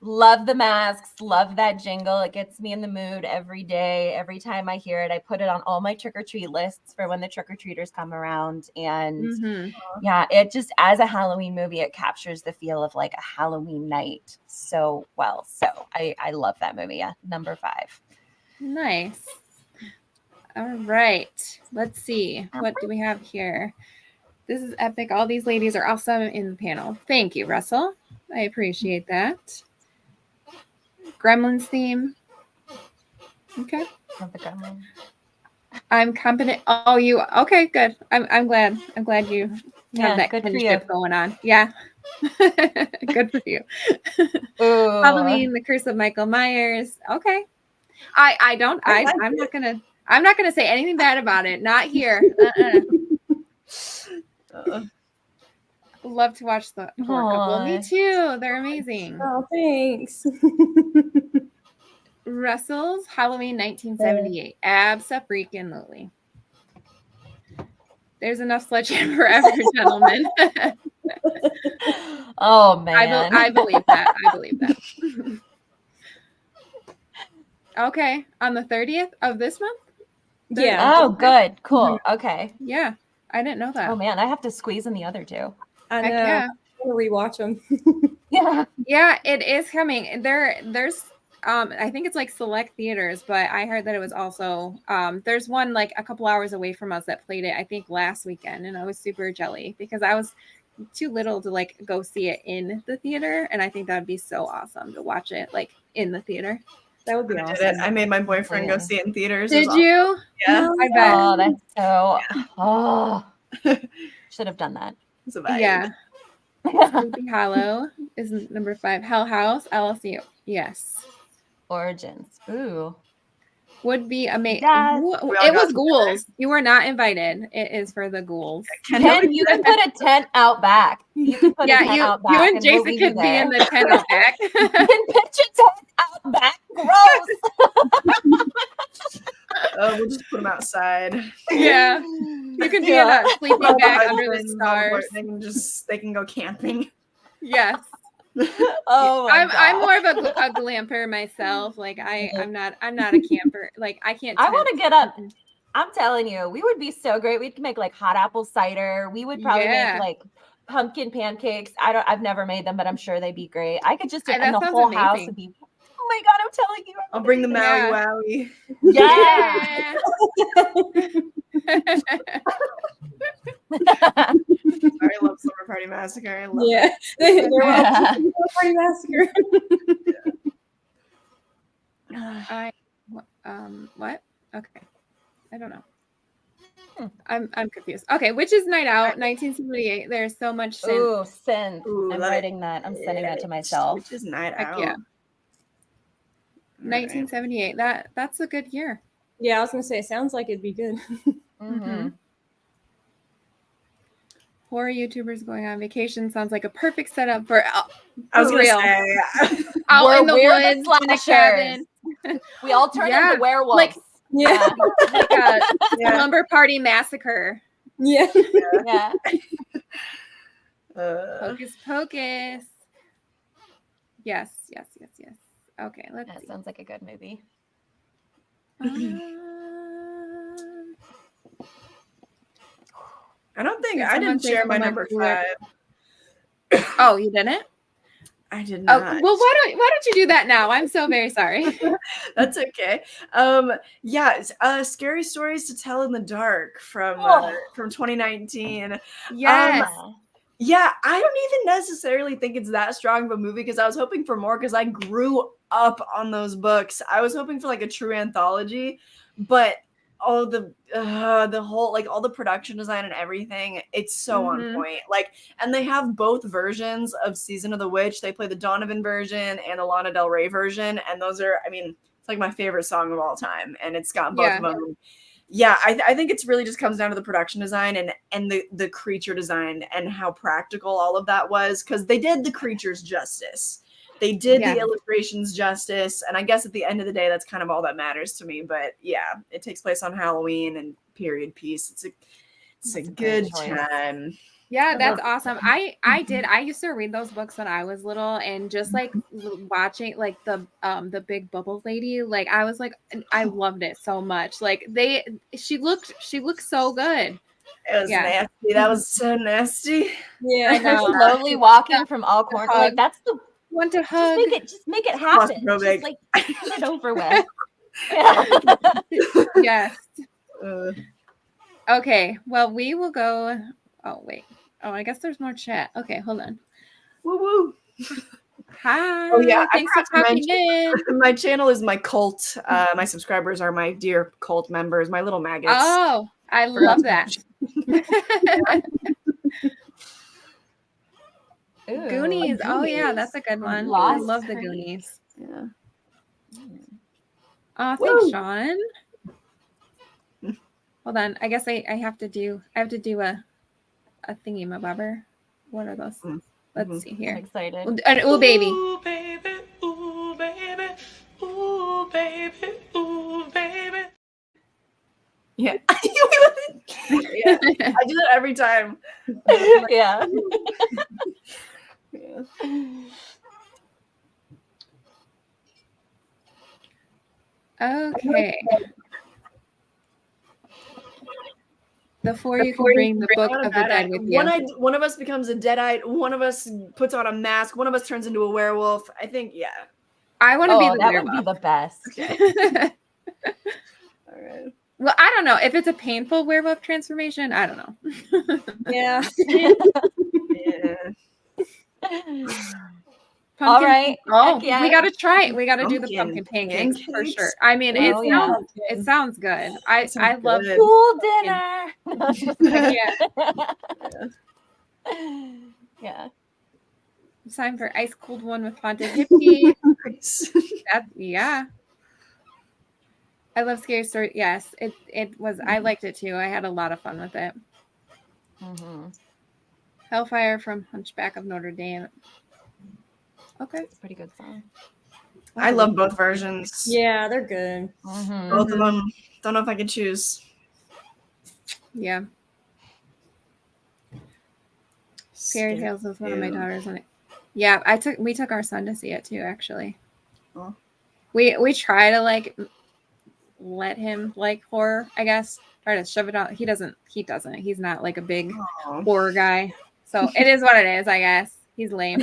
Love the masks, love that jingle. It gets me in the mood every day. Every time I hear it, I put it on all my trick-or-treat lists for when the trick-or-treaters come around. And yeah, it just, as a Halloween movie, it captures the feel of like a Halloween night so well. So I love that movie. Yeah, number 5. Nice. All right. Let's see. What do we have here? This is epic. All these ladies are awesome in the panel. Thank you, Russell. I appreciate that. Gremlins theme. Okay. Love the Gremlin. I'm confident. Oh, you okay? Good. I'm glad. I'm glad you have that good for kinship going on. Yeah. Good for you. Ooh. Halloween, The Curse of Michael Myers. Okay. I'm not gonna say anything bad about it. Not here. Love to watch the horror couple. Me too. They're amazing. Oh, thanks. Russell's Halloween 1978. Abso-freaking-lutely. There's enough sledgehammer for every gentleman. Oh man. I believe that. I believe that. Okay. On the 30th of this month? Yeah. Oh, good. Cool. Okay. Yeah. I didn't know that. Oh man, I have to squeeze in the other 2. I know. Heck yeah. I'm gonna rewatch them. Yeah. Yeah, it is coming. There's I think it's like select theaters, but I heard that it was also there's one like a couple hours away from us that played it, I think last weekend, and I was super jelly because I was too little to like go see it in the theater, and I think that would be so awesome to watch it like in the theater. That would be awesome. I made my boyfriend go see it in theaters. Did you? Yeah. I bet. Oh, that's so. Oh, should have done that. It's a vibe. Yeah. Sleepy Hollow is number 5. Hell House LLC. Yes. Origins. Ooh. Would be amazing. Yes. It was Ghouls. You were not invited. It is for the Ghouls. Ken, you can put a tent out back. You can put a tent out back. You and Jason could be in the tent out back. You can pitch a tent out back. Gross. We'll just put them outside. Yeah. You can be in a sleeping bag under the stars. They can go camping. Yes. Oh, I'm more of a glamper myself. Like I'm not a camper. Like I can't. I want to get up. I'm telling you, we would be so great. We'd make like hot apple cider. We would probably make like pumpkin pancakes. I've never made them, but I'm sure they'd be great. I could just and the whole house would be. Oh my god, I'm telling you. I'll bring the Maui Wowie. Yeah. I love Summer Party Massacre. I love it. Summer Party Massacre. What? Okay. I don't know. I'm confused. Okay, Witches Night Out, 1978. There's so much sin. Ooh, sin. I'm writing that. I'm sending that to myself. Witches Night Heck Out. yeah. 1978. That's a good year. Yeah, I was gonna say it sounds like it'd be good. Mm-hmm. Horror YouTubers going on vacation sounds like a perfect setup for. I was real. Say, out in the we're woods, in a cabin. We all turn into werewolves. Like a Yeah. lumber party massacre. Yeah. Yeah. Hocus Pocus. Yes. Okay, let's That see. sounds like a good movie. I don't think Did I someone didn't say share my something number like 5. Oh, you didn't? I did Oh, not. well, why don't you do that now? I'm so very sorry. That's okay. Scary Stories to Tell in the Dark from 2019. Yes. Yeah, I don't even necessarily think it's that strong of a movie because I was hoping for more because I grew up on those books. I was hoping for like a true anthology, but all the whole like all the production design and everything, it's so on point. Like, and they have both versions of Season of the Witch. They play the Donovan version and the Lana Del Rey version, and those are, I mean, it's like my favorite song of all time, and it's got both of them. Yeah, I think it's really just comes down to the production design and the creature design and how practical all of that was, because they did the creatures justice. They did the illustrations justice, and I guess at the end of the day, that's kind of all that matters to me. But yeah, it takes place on Halloween, and period piece. It's a That's a great good choice. time. Yeah, that's awesome. I used to read those books when I was little, and just like watching like the Big Bubble Lady, like I was like, I loved it so much. Like she looked so good. It was nasty. That was so nasty. Yeah. I know. Slowly walking from all corners. hug. Like that's the Want to hug? just make it happen. Claustrophobic. Just like get it over with. Yeah. Yes. Uh, Okay. Well, we will go. Oh wait. Oh, I guess there's more chat. Okay, hold on. woo woo. Hi. Oh yeah, I Thanks for forgot to popping in. My channel is my cult. My subscribers are my dear cult members, my little maggots. Oh, I love that. Ooh, Goonies. Oh yeah, Goonies. that's a good one. I Lost love the Creek. Goonies. Yeah. Oh, Woo. thanks, Sean. Hold on. I guess I have to do a thingy mabobber. What are those? Let's see I'm here. excited. Oh baby. Ooh, baby, ooh, baby, ooh, baby, ooh, baby. Yeah. Yeah. I do that every time. Yeah. Yeah. Okay. Before you can bring the book of the dead with you. One of us becomes a deadite. One of us puts on a mask. One of us turns into a werewolf. I think, yeah. I want to be Oh, the that werewolf. would be the best. All right. Well, I don't know if it's a painful werewolf transformation. I don't know. Yeah. Yeah. All right. Oh, Heck yeah. we got to try it. We got to do the Pumpkin pumpkin pancakes for pancakes? sure. I mean, Oh, yeah. it sounds good. I Sounds love good. Cool dinner. Yeah. It's time for ice cold one with haunted hippie. Nice. Yeah. I love scary story. Yes, it was. I liked it too. I had a lot of fun with it. Mm-hmm. Hellfire from Hunchback of Notre Dame. Okay. It's a pretty good song. I love both versions. Yeah, they're good. Mm-hmm. Both of them. Don't know if I could choose. Yeah. Fairy Tales was one of my daughters on it. Yeah, we took our son to see it too, actually. Oh. We try to like let him like horror, I guess. Try to shove it out. He doesn't. He's not like a big Oh. horror guy. So it is what it is, I guess. He's lame.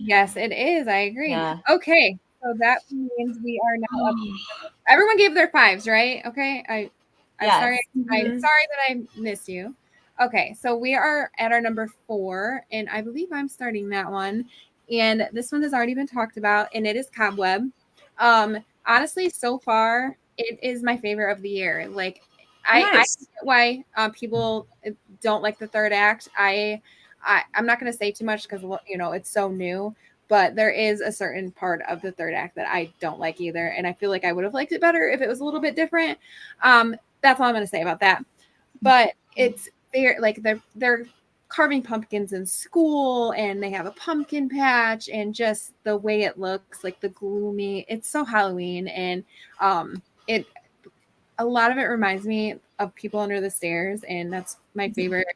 Yes, it is. I agree. Yeah. Okay. So that means we are now up. Everyone gave their 5s, right? Okay. I'm Yes. sorry. I'm sorry that I missed you. Okay, so we are at our number 4, and I believe I'm starting that one. And this one has already been talked about, and it is Cobweb. Honestly, so far, it is my favorite of the year. Like, I Nice. get why people don't like the third act. I'm not going to say too much because it's so new, but there is a certain part of the third act that I don't like either, and I feel like I would have liked it better if it was a little bit different. That's all I'm going to say about that. But they're carving pumpkins in school, and they have a pumpkin patch, and just the way it looks, like the gloomy. It's so Halloween, and a lot of it reminds me of People Under the Stairs, and that's my favorite,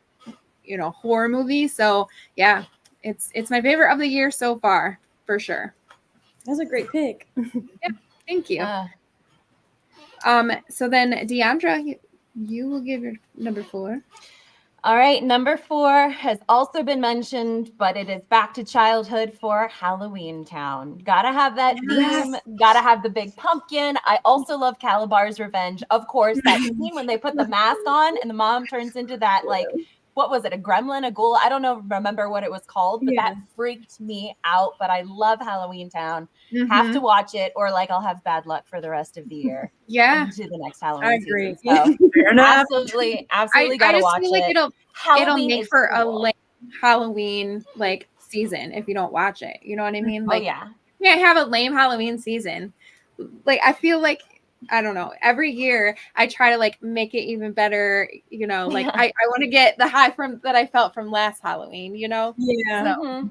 horror movie. So yeah, it's my favorite of the year so far, for sure. That's a great pick. Yeah, thank you. So then Diandra, you will give your number 4. All right, number 4 has also been mentioned, but it is back to childhood for Halloween Town. Gotta have that theme, gotta have the big pumpkin. I also love Calabar's Revenge. Of course, that scene when they put the mask on and the mom turns into that, like, what was it, a gremlin, a ghoul? I don't remember what it was called, but that freaked me out. But I love Halloween Town. Have to watch it, or like I'll have bad luck for the rest of the year. Yeah, into the next Halloween I agree. season. So Fair enough. absolutely I gotta just watch feel like it. it'll Halloween make is for a cool. lame Halloween like season if you don't watch it. You know what I mean? Like, oh yeah. You can't have a lame Halloween season. Like, I feel like, I don't know, every year I try to like make it even better. Like I want to get the high that I felt from last Halloween. Yeah. So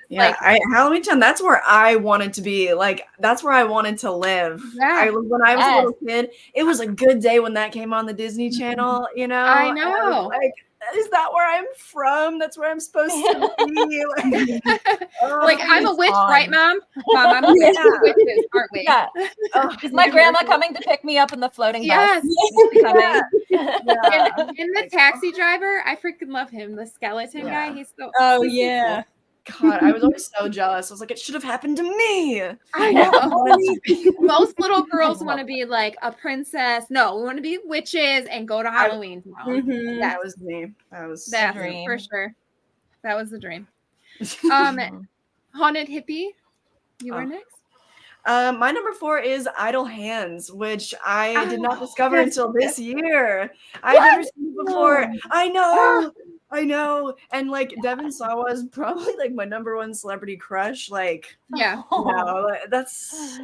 Yeah, like, Halloween Town, that's where I wanted to be. Like, that's where I wanted to live. Yeah. When I was a little kid, it was a good day when that came on the Disney Channel, you know? I And know. was like, is that where I'm from? That's where I'm supposed to be. Like, I'm a witch, right, Mom? Mom, I'm a witch. Yeah. We're witches, aren't we? Yeah. Oh, Is my grandma coming to pick me up in the floating Yes. bus? yeah. And the taxi driver, I freaking love him. The skeleton guy, he's so Oh he's so yeah. God, I was always so jealous. I was like, it should have happened to me. I know. Most little girls want to be like a princess. No, we want to be witches and go to Halloween. Mhm. That was me. That was That's dream. for sure. That was the dream. Haunted Hippie, you were next. My number 4 is Idle Hands, which I did not discover yes, until this year. I've never seen it before. I know. And like Devin Sawa is probably like my number 1 celebrity crush. Like, Yeah. that's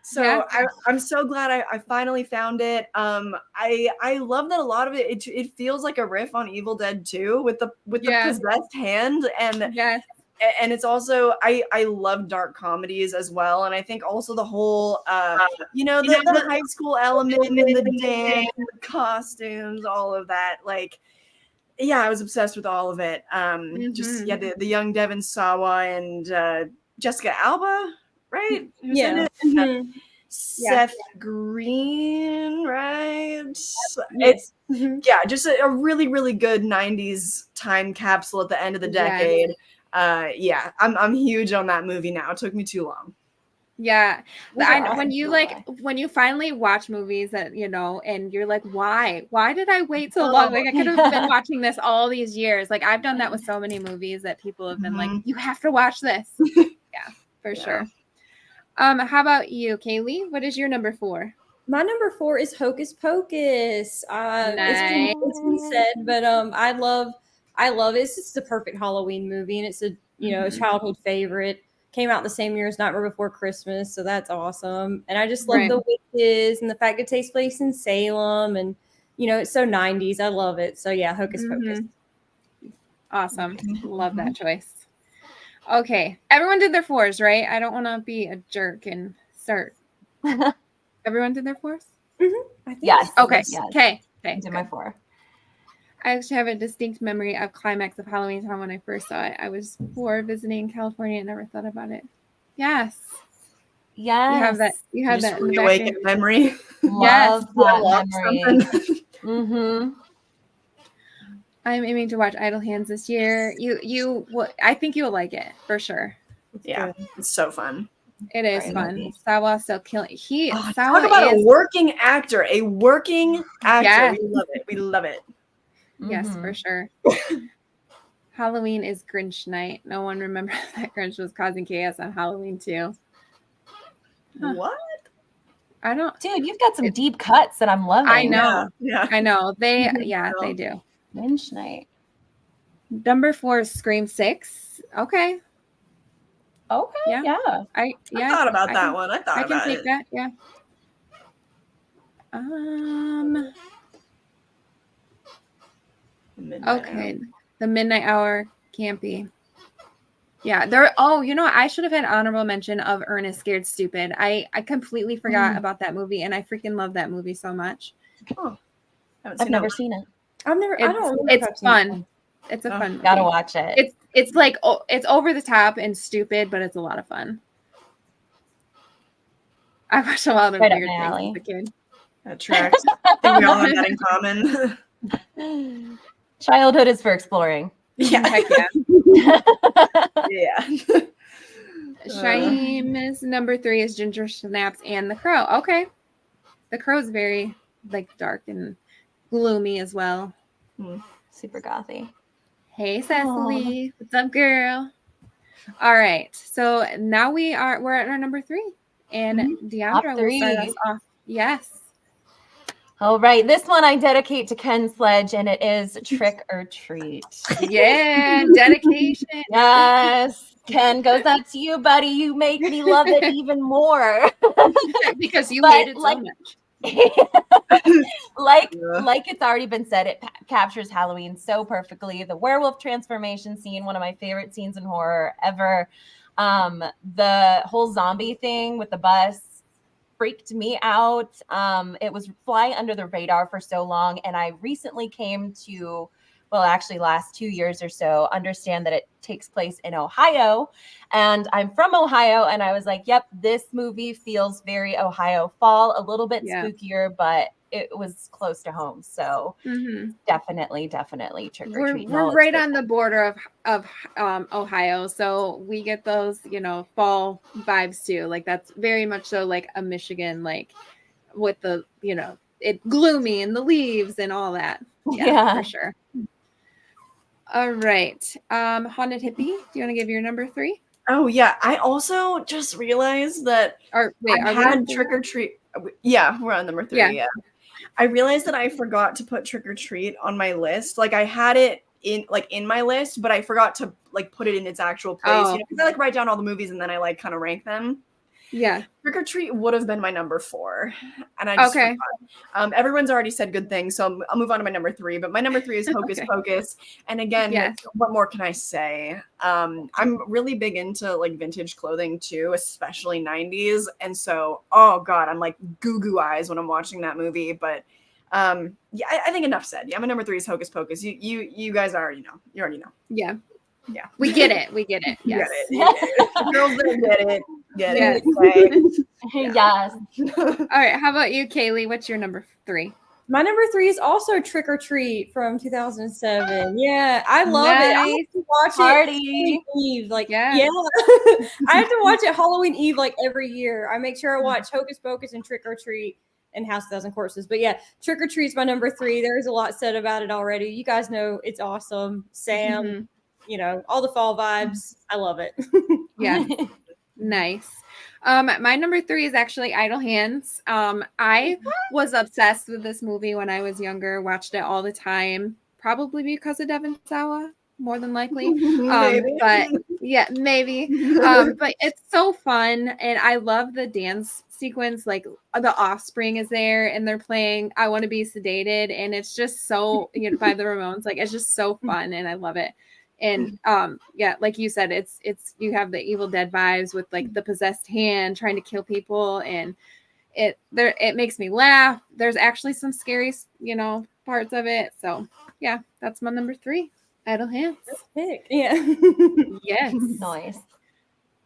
So Yeah. I'm so glad I finally found it. I love that a lot of it feels like a riff on Evil Dead 2 with the possessed hand, and Yes. and it's also I love dark comedies as well, and I think also the whole the high school element and the dance, the costumes, all of that. Like, yeah, I was obsessed with all of it. Just the young Devin Sawa and Jessica Alba, right? Who's in it? Seth Green, right? It's just a really, really good 90s time capsule at the end of the decade. I'm huge on that movie now. It took me too long. Yeah. When you finally watch movies that, and you're like, why did I wait so long? Like, I could have been watching this all these years. Like, I've done that with so many movies that people have been like, you have to watch this. Yeah, for sure. How about you, Kaylee? What is your number 4? My number 4 is Hocus Pocus. Nice. It's been said, but I love it. It's just the perfect Halloween movie, and it's a a childhood favorite. Came out the same year as Nightmare Before Christmas, so that's awesome. And I just love the witches and the fact it takes place in Salem, and it's so 90s. I love it. So yeah, Hocus Pocus. Awesome. Love that choice. Okay. Everyone did their 4s, right? I don't want to be a jerk and start. Everyone did their 4s? I think Yes. Okay. Yes. Okay. I did my 4. I actually have a distinct memory of climax of Halloween Town when I first saw it. I was 4 visiting California and never thought about it. Yes. Yes. You have that in the back awakened memory. Love that memory. I'm aiming to watch Idle Hands this year. I think you will like it for sure. Yeah, it's so fun. It is Great fun. movie. Sawa still killing. Talk about a working actor. A working actor. Yes. We love it. We love it. Yes, for sure. Halloween is Grinch night. No one remembers that Grinch was causing chaos on Halloween too. What? I don't. Dude, you've got some deep cuts that I'm loving. I know. Yeah. I know. They do. Grinch night. Number 4 is Scream 6. Okay. Okay. Yeah. I thought about that one. I thought about it. I can take that. Yeah. Okay. The Midnight Hour can't be. Yeah. I should have had honorable mention of Ernest Scared Stupid. I completely forgot about that movie, and I freaking love that movie so much. Oh. I've never seen it. It's fun. It's a fun movie. Gotta watch it. It's like it's over the top and stupid, but it's a lot of fun. I watched a lot of weird things as a kid. That tracks. I think we all have that in common. Childhood is for exploring. Yeah. Heck yeah. Yeah. Shaim's number 3 is Ginger Snaps and The Crow. Okay. The Crow is very dark and gloomy as well. Super gothy. Hey Cecily. What's up, girl? All right. So now we're at our number 3. And Diandra will start us off. Yes. All right. This one I dedicate to Ken Sledge, and it is Trick or Treat. Yeah, dedication. Yes. Ken, goes out to you, buddy. You make me love it even more. Because you hate it so much. like Yeah. like it's already been said, it captures Halloween so perfectly. The werewolf transformation scene, one of my favorite scenes in horror ever. The whole zombie thing with the bus freaked me out. It was flying under the radar for so long, and I recently came to, well, actually last 2 years or so, understand that it takes place in Ohio, and I'm from Ohio, and I was like, yep, this movie feels very Ohio fall, a little bit Yeah. spookier, but it was close to home. So definitely trick or treat. We're right on the border of Ohio, so we get those, you know, fall vibes too. Like that's very much so like a Michigan, like with the, you know, it gloomy and the leaves and all that. Yeah. For sure. All right. Haunted Hippie, do you want to give your number 3? Oh yeah, I also just realized that Or wait, I had trick or treat. Yeah, we're on number 3. Yeah. I realized that I forgot to put trick or treat on my list. Like I had it in my list, but I forgot to like put it in its actual place. You know, because I like write down all the movies and then I like kind of rank them. Yeah. Trick or treat would have been my number 4, and I just forgot. Everyone's already said good things, so I'll move on to my number 3. But my number 3 is Hocus Pocus, and again, what more can I say? I'm really big into like vintage clothing too, especially 90s, and so oh god, I'm like goo goo eyes when I'm watching that movie. But yeah, I think enough said. Yeah, my number 3 is Hocus Pocus. You guys already know. You already know. Yeah. Yeah, we get it. Yes. Girls that get it. Yes. Yes. All right. How about you, Kaylee? What's your number 3? My number 3 is also Trick or Treat from 2007. Yeah, I love it. I have to watch it Halloween Eve. Like, yeah. I have to watch it Halloween Eve like every year. I make sure I watch Hocus Pocus and Trick or Treat and House of 1,000 Corpses. But yeah, Trick or Treat is my number 3. There's a lot said about it already. You guys know it's awesome. Sam, you know, all the fall vibes. I love it. Yeah. Nice. My number 3 is actually Idle Hands. I was obsessed with this movie when I was younger, watched it all the time, probably because of Devon Sawa, more than likely. But yeah, maybe. But it's so fun, and I love the dance sequence. Like the Offspring is there, and they're playing "I Want to Be Sedated," and it's just so, you know, by the Ramones. Like it's just so fun, and I love it. And yeah, like you said, it's you have the Evil Dead vibes with like the possessed hand trying to kill people, and it makes me laugh. There's actually some scary, you know, parts of it. So yeah, that's my number 3. Idle Hands. Yeah. Yes. Nice.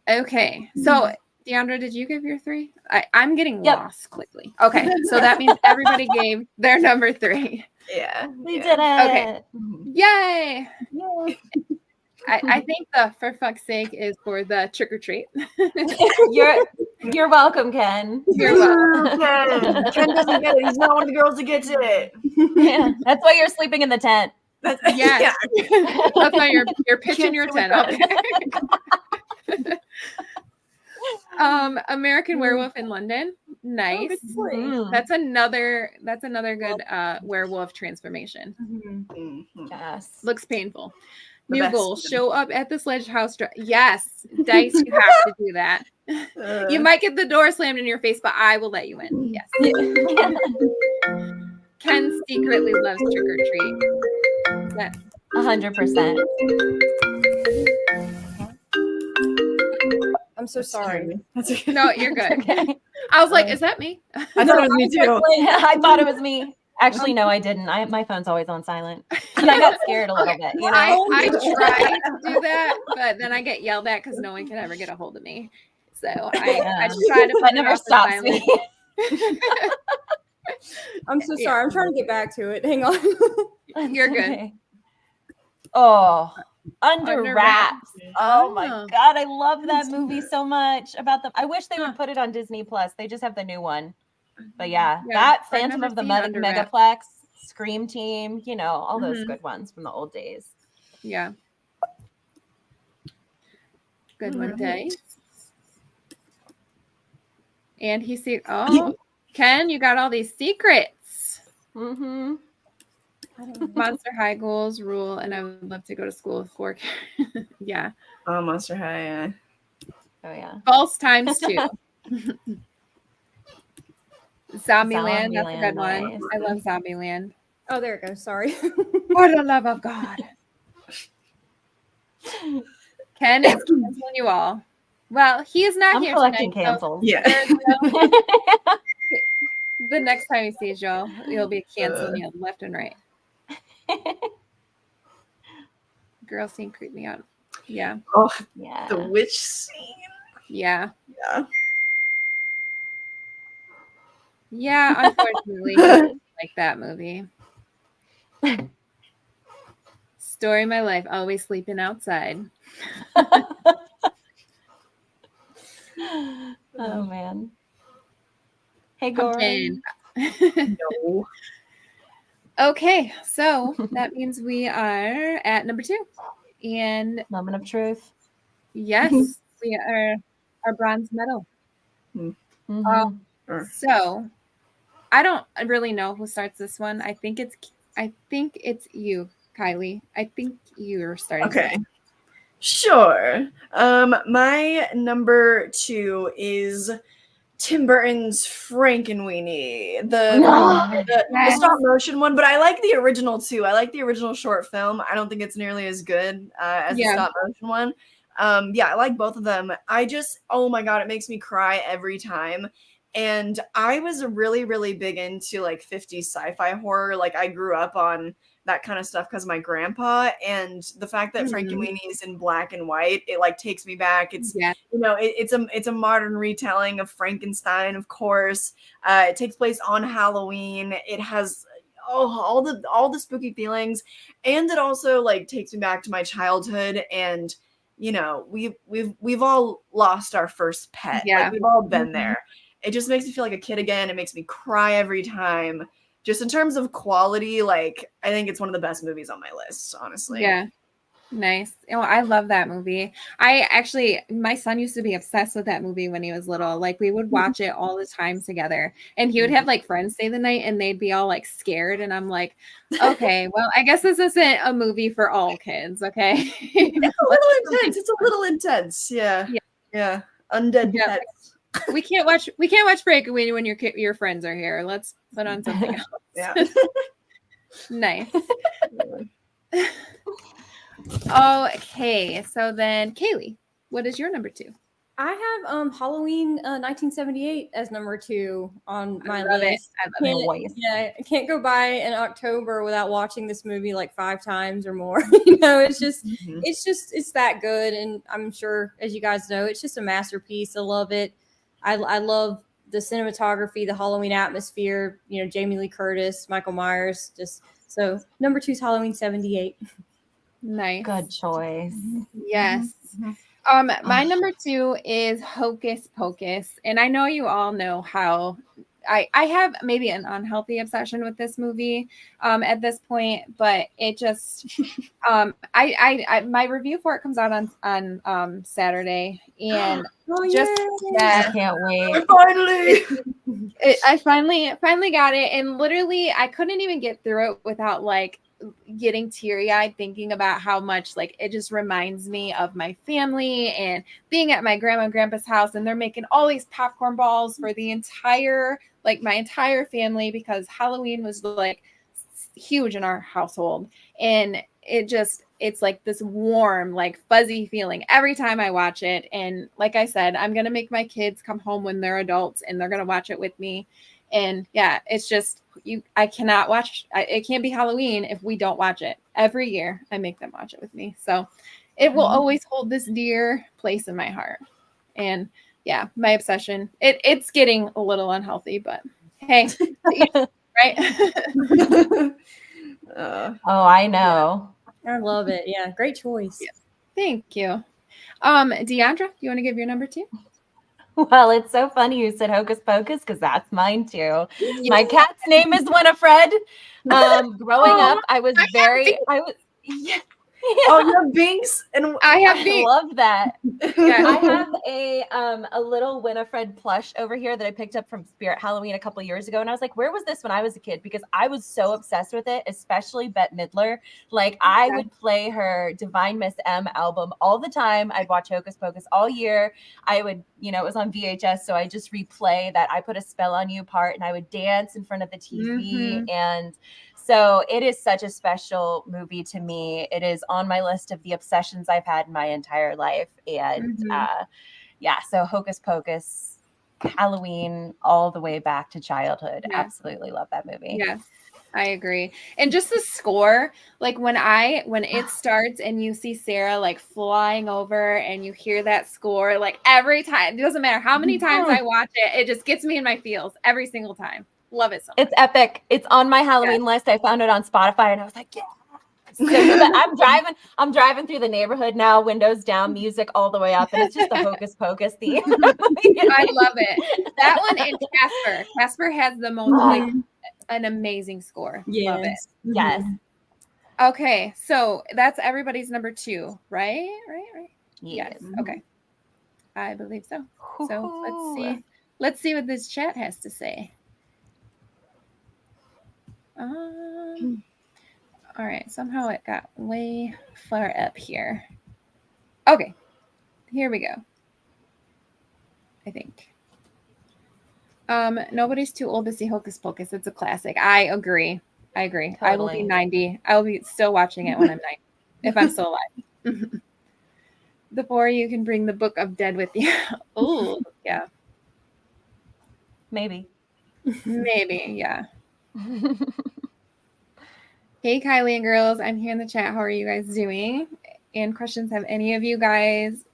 Okay. So Diandra, did you give your 3? I'm getting lost quickly. Okay. So that means everybody gave their number 3. Yeah. We did it. Okay. Yay. I think the for fuck's sake is for the trick or treat. You're welcome, Ken. You're welcome. Ken doesn't get it. He's not one of the girls that gets it. Yeah, that's why you're sleeping in the tent. That's why you're pitching your tent. Okay. American Werewolf in London. Nice. That's another good werewolf transformation. Yes. Looks painful. New goal: show up at the Sledge House. Yes, Dice, you have to do that. You might get the door slammed in your face, but I will let you in. Yes. Ken secretly loves trick or treat. Yeah. 100%. I'm so sorry. No, you're good. Okay. I was like, is that me? I thought it was me too. I thought it was me. Actually, no, I didn't. My phone's always on silent. And I got scared a little bit. You know? I try to do that, but then I get yelled at because no one can ever get a hold of me. So I try to put that never stops me. I'm so sorry. I'm trying to get back to it. Hang on. You're good. Oh, Under Wraps. Oh my God. I love that movie so much. I wish they would put it on Disney Plus. They just have the new one. But yeah, that Phantom of the Megaplex, Scream Team, you know, all those good ones from the old days. Yeah. Good one, Dice. And he see, Ken, you got all these secrets. Mm-hmm. Monster High goals, Rule, and I would love to go to school with 4. Yeah. Oh, Monster High, yeah. Oh, yeah. False times 2. Zombieland, that's a good one. nice. I love Zombieland. Oh, there it goes. Sorry. For the love of God. Ken is canceling you all. Well, he is not I'm here collecting tonight. cancels. Yeah. The next time he sees y'all, he'll be canceling you left and right. Girl scene creep me out. Yeah. Oh, Yeah. the witch scene. Yeah. Yeah. Yeah, unfortunately, I didn't like that movie. Story of my life, always sleeping outside. Oh man. Hey, Pumpkin. Goran. No. Okay, so that means we are at number 2. And Moment of truth. yes, we are our bronze medal. Mhm. So I don't really know who starts this one. I think it's you, Kylie. I think you're starting. Okay. Sure. My number 2 is Tim Burton's Frankenweenie, the stop motion one, but I like the original too. I like the original short film. I don't think it's nearly as good as the stop motion one. Yeah, I like both of them. Oh my God, it makes me cry every time. And I was really, really big into like 50s sci-fi horror. Like I grew up on that kind of stuff because of my grandpa, and the fact that Frankenweenie is in black and white, it like takes me back. It's it's a modern retelling of Frankenstein, of course. It takes place on Halloween. It has all the spooky feelings, and it also like takes me back to my childhood. And we've all lost our first pet. Like we've all been there. It just makes me feel like a kid again. It makes me cry every time. Just in terms of quality, like I think it's one of the best movies on my list, honestly. Yeah. Nice. Oh, I love that movie. My son used to be obsessed with that movie when he was little. Like we would watch it all the time together, and he would have like friends stay the night and they'd be all like scared. And I'm like, okay, well, I guess this isn't a movie for all kids. Okay. It's a little intense. It's a little intense. Yeah. Yeah. Undead pets. We can't watch Breakaway when your friends are here. Let's put on something else. Yeah. Nice. Okay, so then Kaylee, what is your number 2? I have Halloween 1978 as number 2 on my list. I love it. Yeah, I can't go by in October without watching this movie like 5 times or more. It's just it's that good, and I'm sure, as you guys know, it's just a masterpiece. I love it. I love the cinematography, the Halloween atmosphere, Jamie Lee Curtis, Michael Myers, so number 2 is Halloween 78. Nice. Good choice. Yes. My number 2 is Hocus Pocus. And I know you all know how I have maybe an unhealthy obsession with this movie at this point, but it just I my review for it comes out on Saturday, and I can't wait. Finally. I finally got it, and literally I couldn't even get through it without like getting teary-eyed thinking about how much like it just reminds me of my family and being at my grandma and grandpa's house, and they're making all these popcorn balls for my entire family, because Halloween was like huge in our household, and it's like this warm, like fuzzy feeling every time I watch it. And like I said, I'm gonna make my kids come home when they're adults and they're gonna watch it with me. And yeah, it's just I cannot watch it. Can't be Halloween if we don't watch it. Every year I make them watch it with me, so it will always hold this dear place in my heart. And yeah, my obsession, it's getting a little unhealthy, but hey, right? Oh, I know. I love it. Yeah, great choice. Yeah. Thank you. Diandra, do you want to give your number 2? Well, it's so funny you said Hocus Pocus, because that's mine too. My cat's name is Winifred. Growing up, I was Oh, you have Binks, and I have I Binks. love that. Yeah. I have a little Winifred plush over here that I picked up from Spirit Halloween a couple years ago, and I was like, where was this when I was a kid? Because I was so obsessed with it, especially Bette Midler. Like I would play her Divine Miss M album all the time. I'd watch Hocus Pocus all year. I would, it was on VHS, so I just replay that I Put a Spell on You part, and I would dance in front of the TV. And so it is such a special movie to me. It is on my list of the obsessions I've had in my entire life. And so Hocus Pocus, Halloween, all the way back to childhood. Yeah. Absolutely love that movie. Yes, I agree. And just the score, like when it starts and you see Sarah like flying over and you hear that score, like every time, it doesn't matter how many times I watch it, it just gets me in my feels every single time. Love it so much. It's epic. It's on my Halloween list. I found it on Spotify and I was like, yeah. So I'm driving through the neighborhood now, windows down, music all the way up, and it's just the Hocus Pocus theme. I love it. That one and Casper. Casper has the most like an amazing score. Yes. Love it. Yes. Okay, so that's everybody's number 2, right? Right. Yes. Okay. I believe so. So let's see what this chat has to say. All right, somehow it got way far up here. Okay, here we go. I think. Nobody's too old to see Hocus Pocus. It's a classic. I agree. Totally. I will be 90. I will be still watching it when I'm 90, if I'm still alive. The 4 you can bring the Book of Dead with you. Oh, yeah. Maybe, yeah. Hey, Kylie and girls, I'm here in the chat. How are you guys doing? And questions, have any of you guys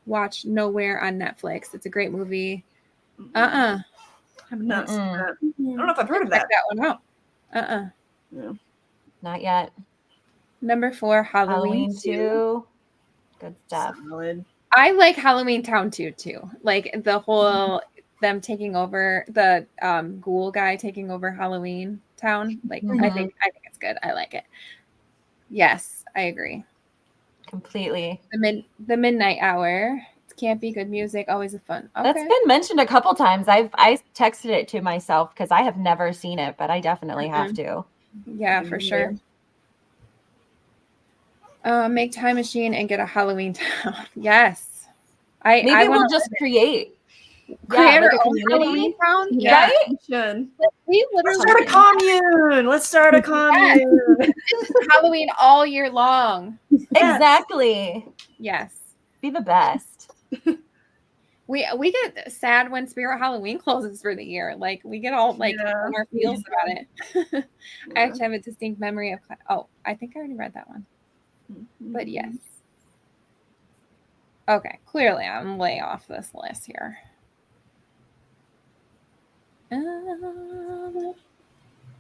watched Nowhere on Netflix? It's a great movie. I've not seen that. I don't know if I've heard of that. Check that one out. No. not yet. Number 4, Halloween 2. Good stuff. Solid. I like Halloween Town 2 too. Like the whole them taking over the ghoul guy taking over Halloween Town. Like I think it's good. I like it. Yes, I agree. Completely. The Midnight Hour. It's campy, good music, always a fun. Okay. That's been mentioned a couple times. I texted it to myself because I have never seen it, but I definitely have to. Yeah, for sure. Make time machine and get a Halloween Town. Yes. Maybe we'll just create like a own Halloween Town. Yeah, right? we should. Let's start a commune. Let's start a commune. Halloween all year long. Exactly. Yes. Be the best. We get sad when Spirit Halloween closes for the year. Like we get all like in our feels about it. I actually have a distinct memory of. Oh, I think I already read that one. But yes. Okay, clearly I'm way off this list here.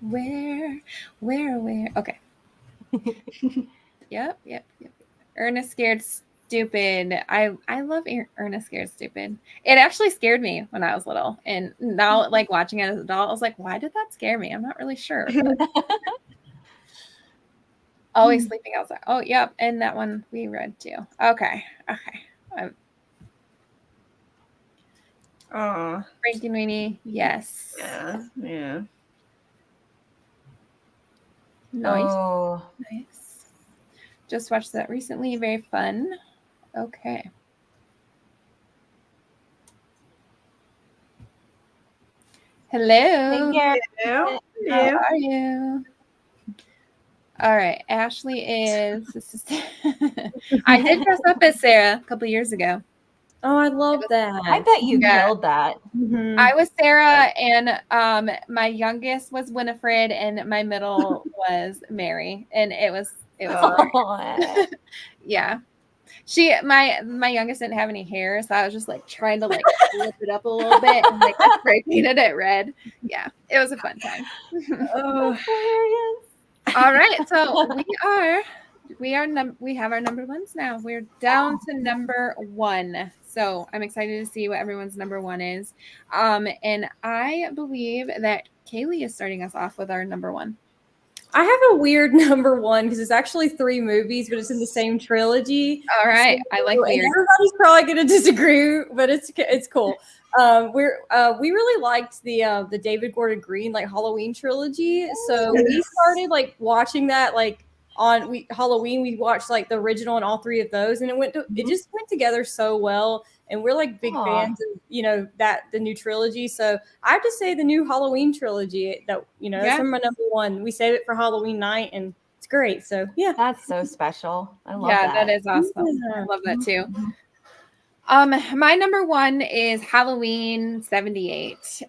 Where? Okay. Yep. Ernest Scared Stupid. I love Ernest Scared Stupid. It actually scared me when I was little, and now like watching it as an adult, I was like, why did that scare me? I'm not really sure. Always Sleeping Outside. Oh, yep, and that one we read too. Okay. Frankenweenie, yes. Yeah. Nice. Oh. Nice. Just watched that recently. Very fun. Okay. Hello. Hello. How are you? All right. Ashley is I did dress up as Sarah a couple years ago. Oh, I love that. I bet you killed that. I was Sarah, and my youngest was Winifred, and my middle was Mary, and it was yeah. My youngest didn't have any hair, so I was just like trying to like flip it up a little bit and like spray painted it red. Yeah, it was a fun time. All right, so we have our number ones now. We're down to number 1. So I'm excited to see what everyone's number 1 is. And I believe that Kaylie is starting us off with our number 1. I have a weird number one because it's actually 3 movies, but it's in the same trilogy. All right. So, I like and weird. everybody's probably going to disagree, but it's cool. We really liked the David Gordon Green like Halloween trilogy. So we started like watching that like on Halloween. We watched like the original and all 3 of those, and it just went together so well. And we're like big fans of the new trilogy. So I have to say the new Halloween trilogy that's my number one. We save it for Halloween night, and it's great. So yeah, That's so special. I love that. That is awesome. I love that too. My number one is Halloween 78.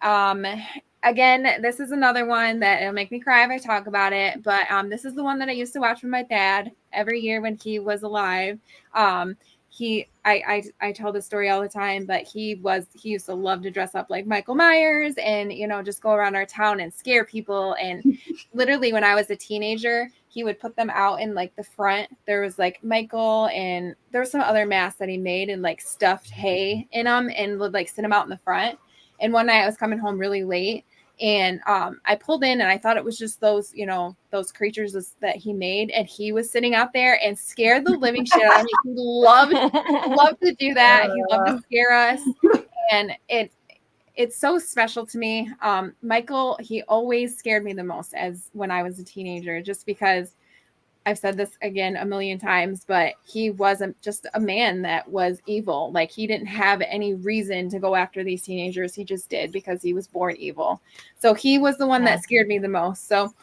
Again, this is another one that it'll make me cry if I talk about it, but this is the one that I used to watch with my dad every year when he was alive. I tell this story all the time, but he used to love to dress up like Michael Myers and, just go around our town and scare people. And literally when I was a teenager, he would put them out in like the front. There was like Michael and there was some other masks that he made and like stuffed hay in them and would like sit them out in the front. And one night I was coming home really late and I pulled in and I thought it was just those creatures that he made. And he was sitting out there and scared the living shit out of me. He loved to do that. He loved to scare us. And it's so special to me. Michael, he always scared me the most when I was a teenager, just because I've said this again a million times, but he wasn't just a man that was evil. Like he didn't have any reason to go after these teenagers. He just did because he was born evil. So he was the one that scared me the most. So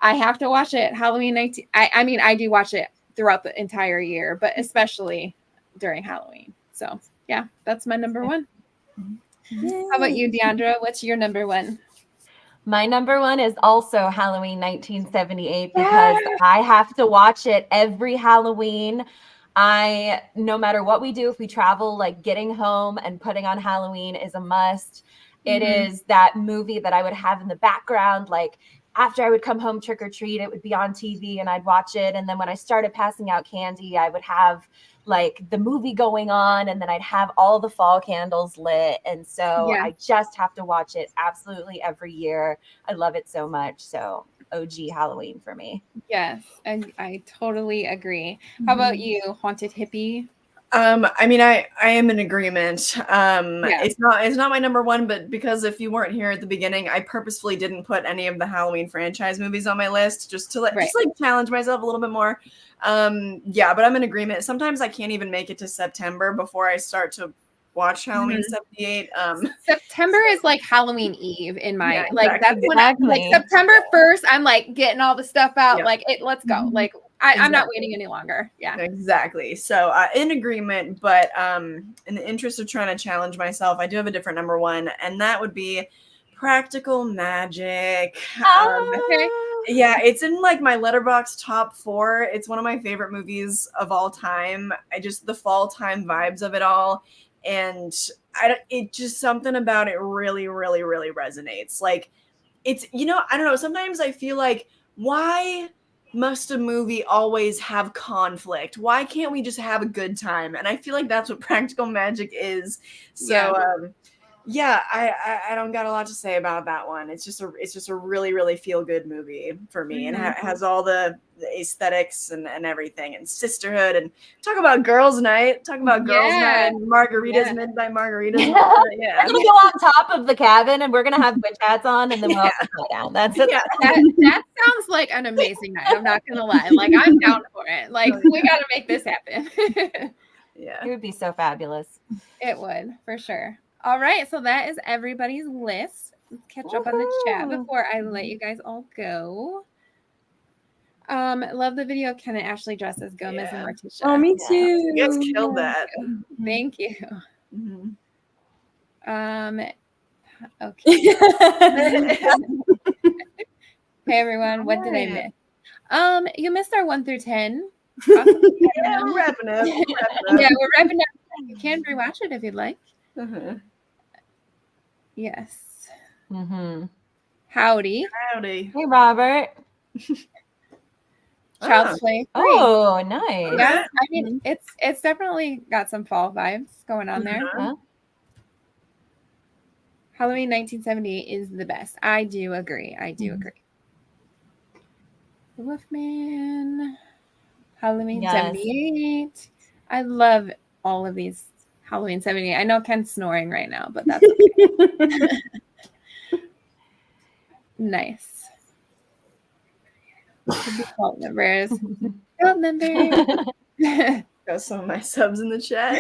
I have to watch it. Halloween 19. I do watch it throughout the entire year, but especially during Halloween. So yeah, that's my number one. Yay. How about you, Diandra? What's your number one? My number one is also Halloween 1978 because I have to watch it every Halloween. No matter what we do, if we travel, like getting home and putting on Halloween is a must. It is that movie that I would have in the background, like after I would come home trick or treat, it would be on TV and I'd watch it. And then when I started passing out candy, I would have like the movie going on and then I'd have all the fall candles lit. And so I just have to watch it absolutely every year. I love it so much. So OG Halloween for me. Yes, I totally agree. How about you, Haunted Hippie? I am in agreement. It's not my number one, but because if you weren't here at the beginning, I purposefully didn't put any of the Halloween franchise movies on my list just to challenge myself a little bit more. But I'm in agreement. Sometimes I can't even make it to September before I start to watch Halloween 78. September is like Halloween Eve in my that's when Exactly. September 1st, I'm like getting all the stuff out. Like let's go. Like I'm not waiting any longer. Yeah, exactly. So in agreement, but in the interest of trying to challenge myself, I do have a different number one, and that would be Practical Magic. Okay. Yeah, it's in like my Letterboxd top 4. It's one of my favorite movies of all time. The fall time vibes of it all, and it just something about it really, really, really resonates. Like it's I don't know. Sometimes I feel like why must a movie always have conflict? Why can't we just have a good time? And I feel like that's what Practical Magic is. So I don't got a lot to say about that one. It's just a really, really feel good movie for me, and it has all the aesthetics and everything, and sisterhood, and talk about girls' night. Talk about girls' night and margaritas, midnight margaritas. We're gonna go on top of the cabin, and we're gonna have witch hats on, and then we'll all go down. That's it. That sounds like an amazing night. I'm not gonna lie. Like I'm down for it. Like we got to make this happen. It would be so fabulous. It would for sure. All right, so that is everybody's list. Let's catch up on the chat before I let you guys all go. Love the video of Ken and Ashley dressed as Gomez and Morticia. Oh, me too. You guys killed that. Thank you. Okay. Hey everyone, what did I miss? You missed our 1 through 10. Awesome. We're wrapping up. We're wrapping up. You can rewatch it if you'd like. Yes. Howdy. Howdy. Hey, Robert. Child's Play 3. Oh, nice. Yeah, I mean, it's definitely got some fall vibes going on there. Halloween 1978 is the best. I do agree. Wolfman, Halloween Yes. 78. I love all of these Halloween 78. I know Ken's snoring right now, but that's okay. Nice. Cult members. Cult members. Got some of my subs in the chat.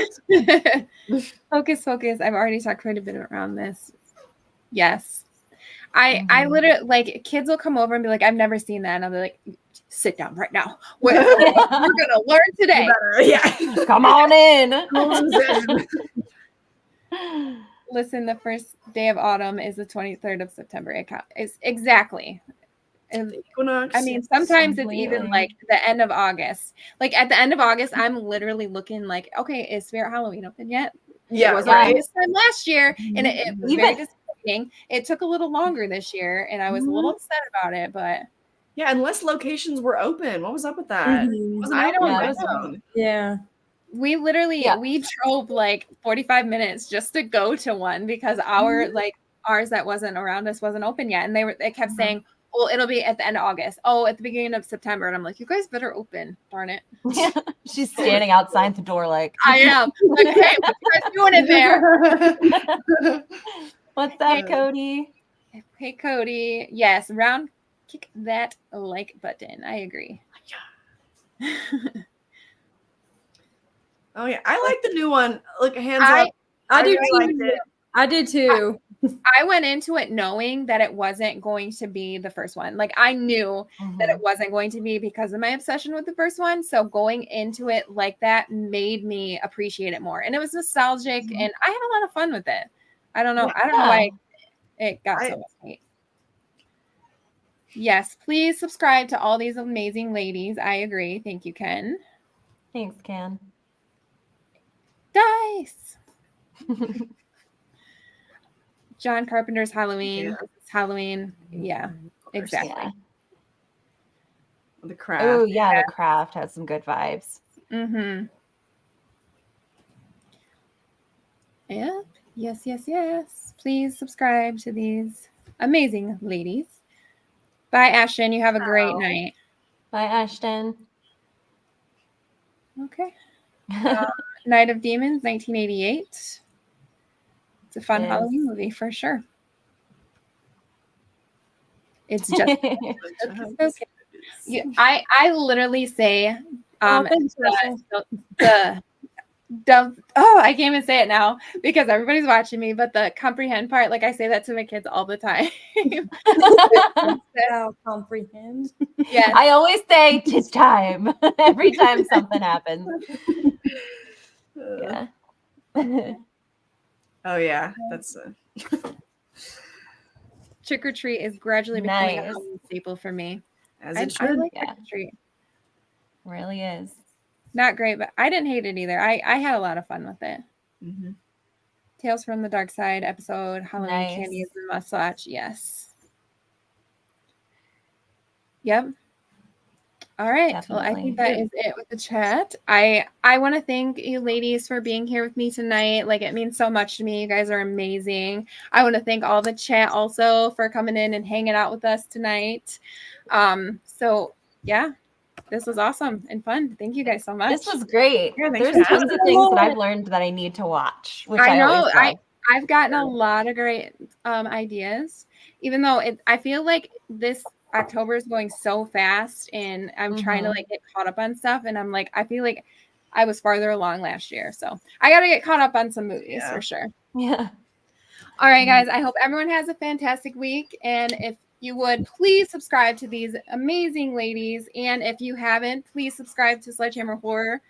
Focus. I've already talked quite a bit around this. Yes. I literally, like, kids will come over and be like, I've never seen that. And I'll be like, sit down right now. We're going to learn today. Yeah. Come on in. Listen, the first day of autumn is the 23rd of September. It's exactly. Equinox. I mean, sometimes it's Completely. even like the end of August. Like at the end of August, I'm literally looking like, okay, is Spirit Halloween open yet? Yeah, It was right. this time last year, and it was very disappointing. It took a little longer this year, and I was a little upset about it, but Yeah, unless locations were open. What was up with that? I don't know. Yeah. we literally we drove like 45 minutes just to go to one because ours that wasn't around us wasn't open yet, and they kept saying, "Oh, it'll be at the end of August. Oh, at the beginning of September." And I'm like, "You guys better open, darn it." She's standing outside the door like, I am. Like, hey, what you guys doing in there? what's up, Cody? Hey, Cody. Yes, round kick that like button. I agree. Oh yeah, I like the new one. Look, hands up. I do really too. liked it. I did too. I went into it knowing that it wasn't going to be the first one. Like I knew that it wasn't going to be because of my obsession with the first one. So going into it like that made me appreciate it more. And it was nostalgic and I had a lot of fun with it. I don't know. Yeah. I don't know why it got so much hate. Yes, please subscribe to all these amazing ladies. I agree. Thank you, Ken. Thanks, Ken. Dice. John Carpenter's Halloween. Yeah. It's Halloween. Yeah, exactly. Yeah. The craft. Oh, yeah, the craft has some good vibes. Mm-hmm. Yep. Yes. Please subscribe to these amazing ladies. Bye, Ashton. You have a great night. Bye, Ashton. Okay. Night of Demons, 1988. It's a fun Halloween movie for sure. It's just I literally say I can't even say it now because everybody's watching me, but the comprehend part, like I say that to my kids all the time. Comprehend. Yeah. I always say "'tis time" every time something happens. Yeah. Oh yeah, that's Trick or treat is gradually becoming a staple for me. as I it should. like trick or treat. Really is. Not great, but I didn't hate it either. I had a lot of fun with it. Mm-hmm. Tales from the Dark Side episode, Halloween candy is a must watch. Yes. Yep. All right. Definitely. Well, I think that is it with the chat. I want to thank you ladies for being here with me tonight. Like, it means so much to me. You guys are amazing. I want to thank all the chat also for coming in and hanging out with us tonight. So yeah, this was awesome and fun. Thank you guys so much. This was great. Yeah, there's tons of things that I've learned that I need to watch, which I know. I've gotten a lot of great ideas, even though I feel like this October is going so fast and I'm trying to like get caught up on stuff. And I'm like, I feel like I was farther along last year. So I got to get caught up on some movies for sure. Yeah. All right, guys. I hope everyone has a fantastic week. And if you would, please subscribe to these amazing ladies. And if you haven't, please subscribe to Sledgehammer Horror.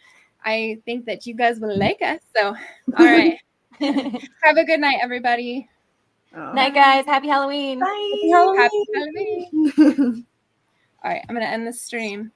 I think that you guys will like us. So, all right. Have a good night, everybody. Night, guys. Happy Halloween. Bye. Happy Halloween. All right. I'm going to end the stream.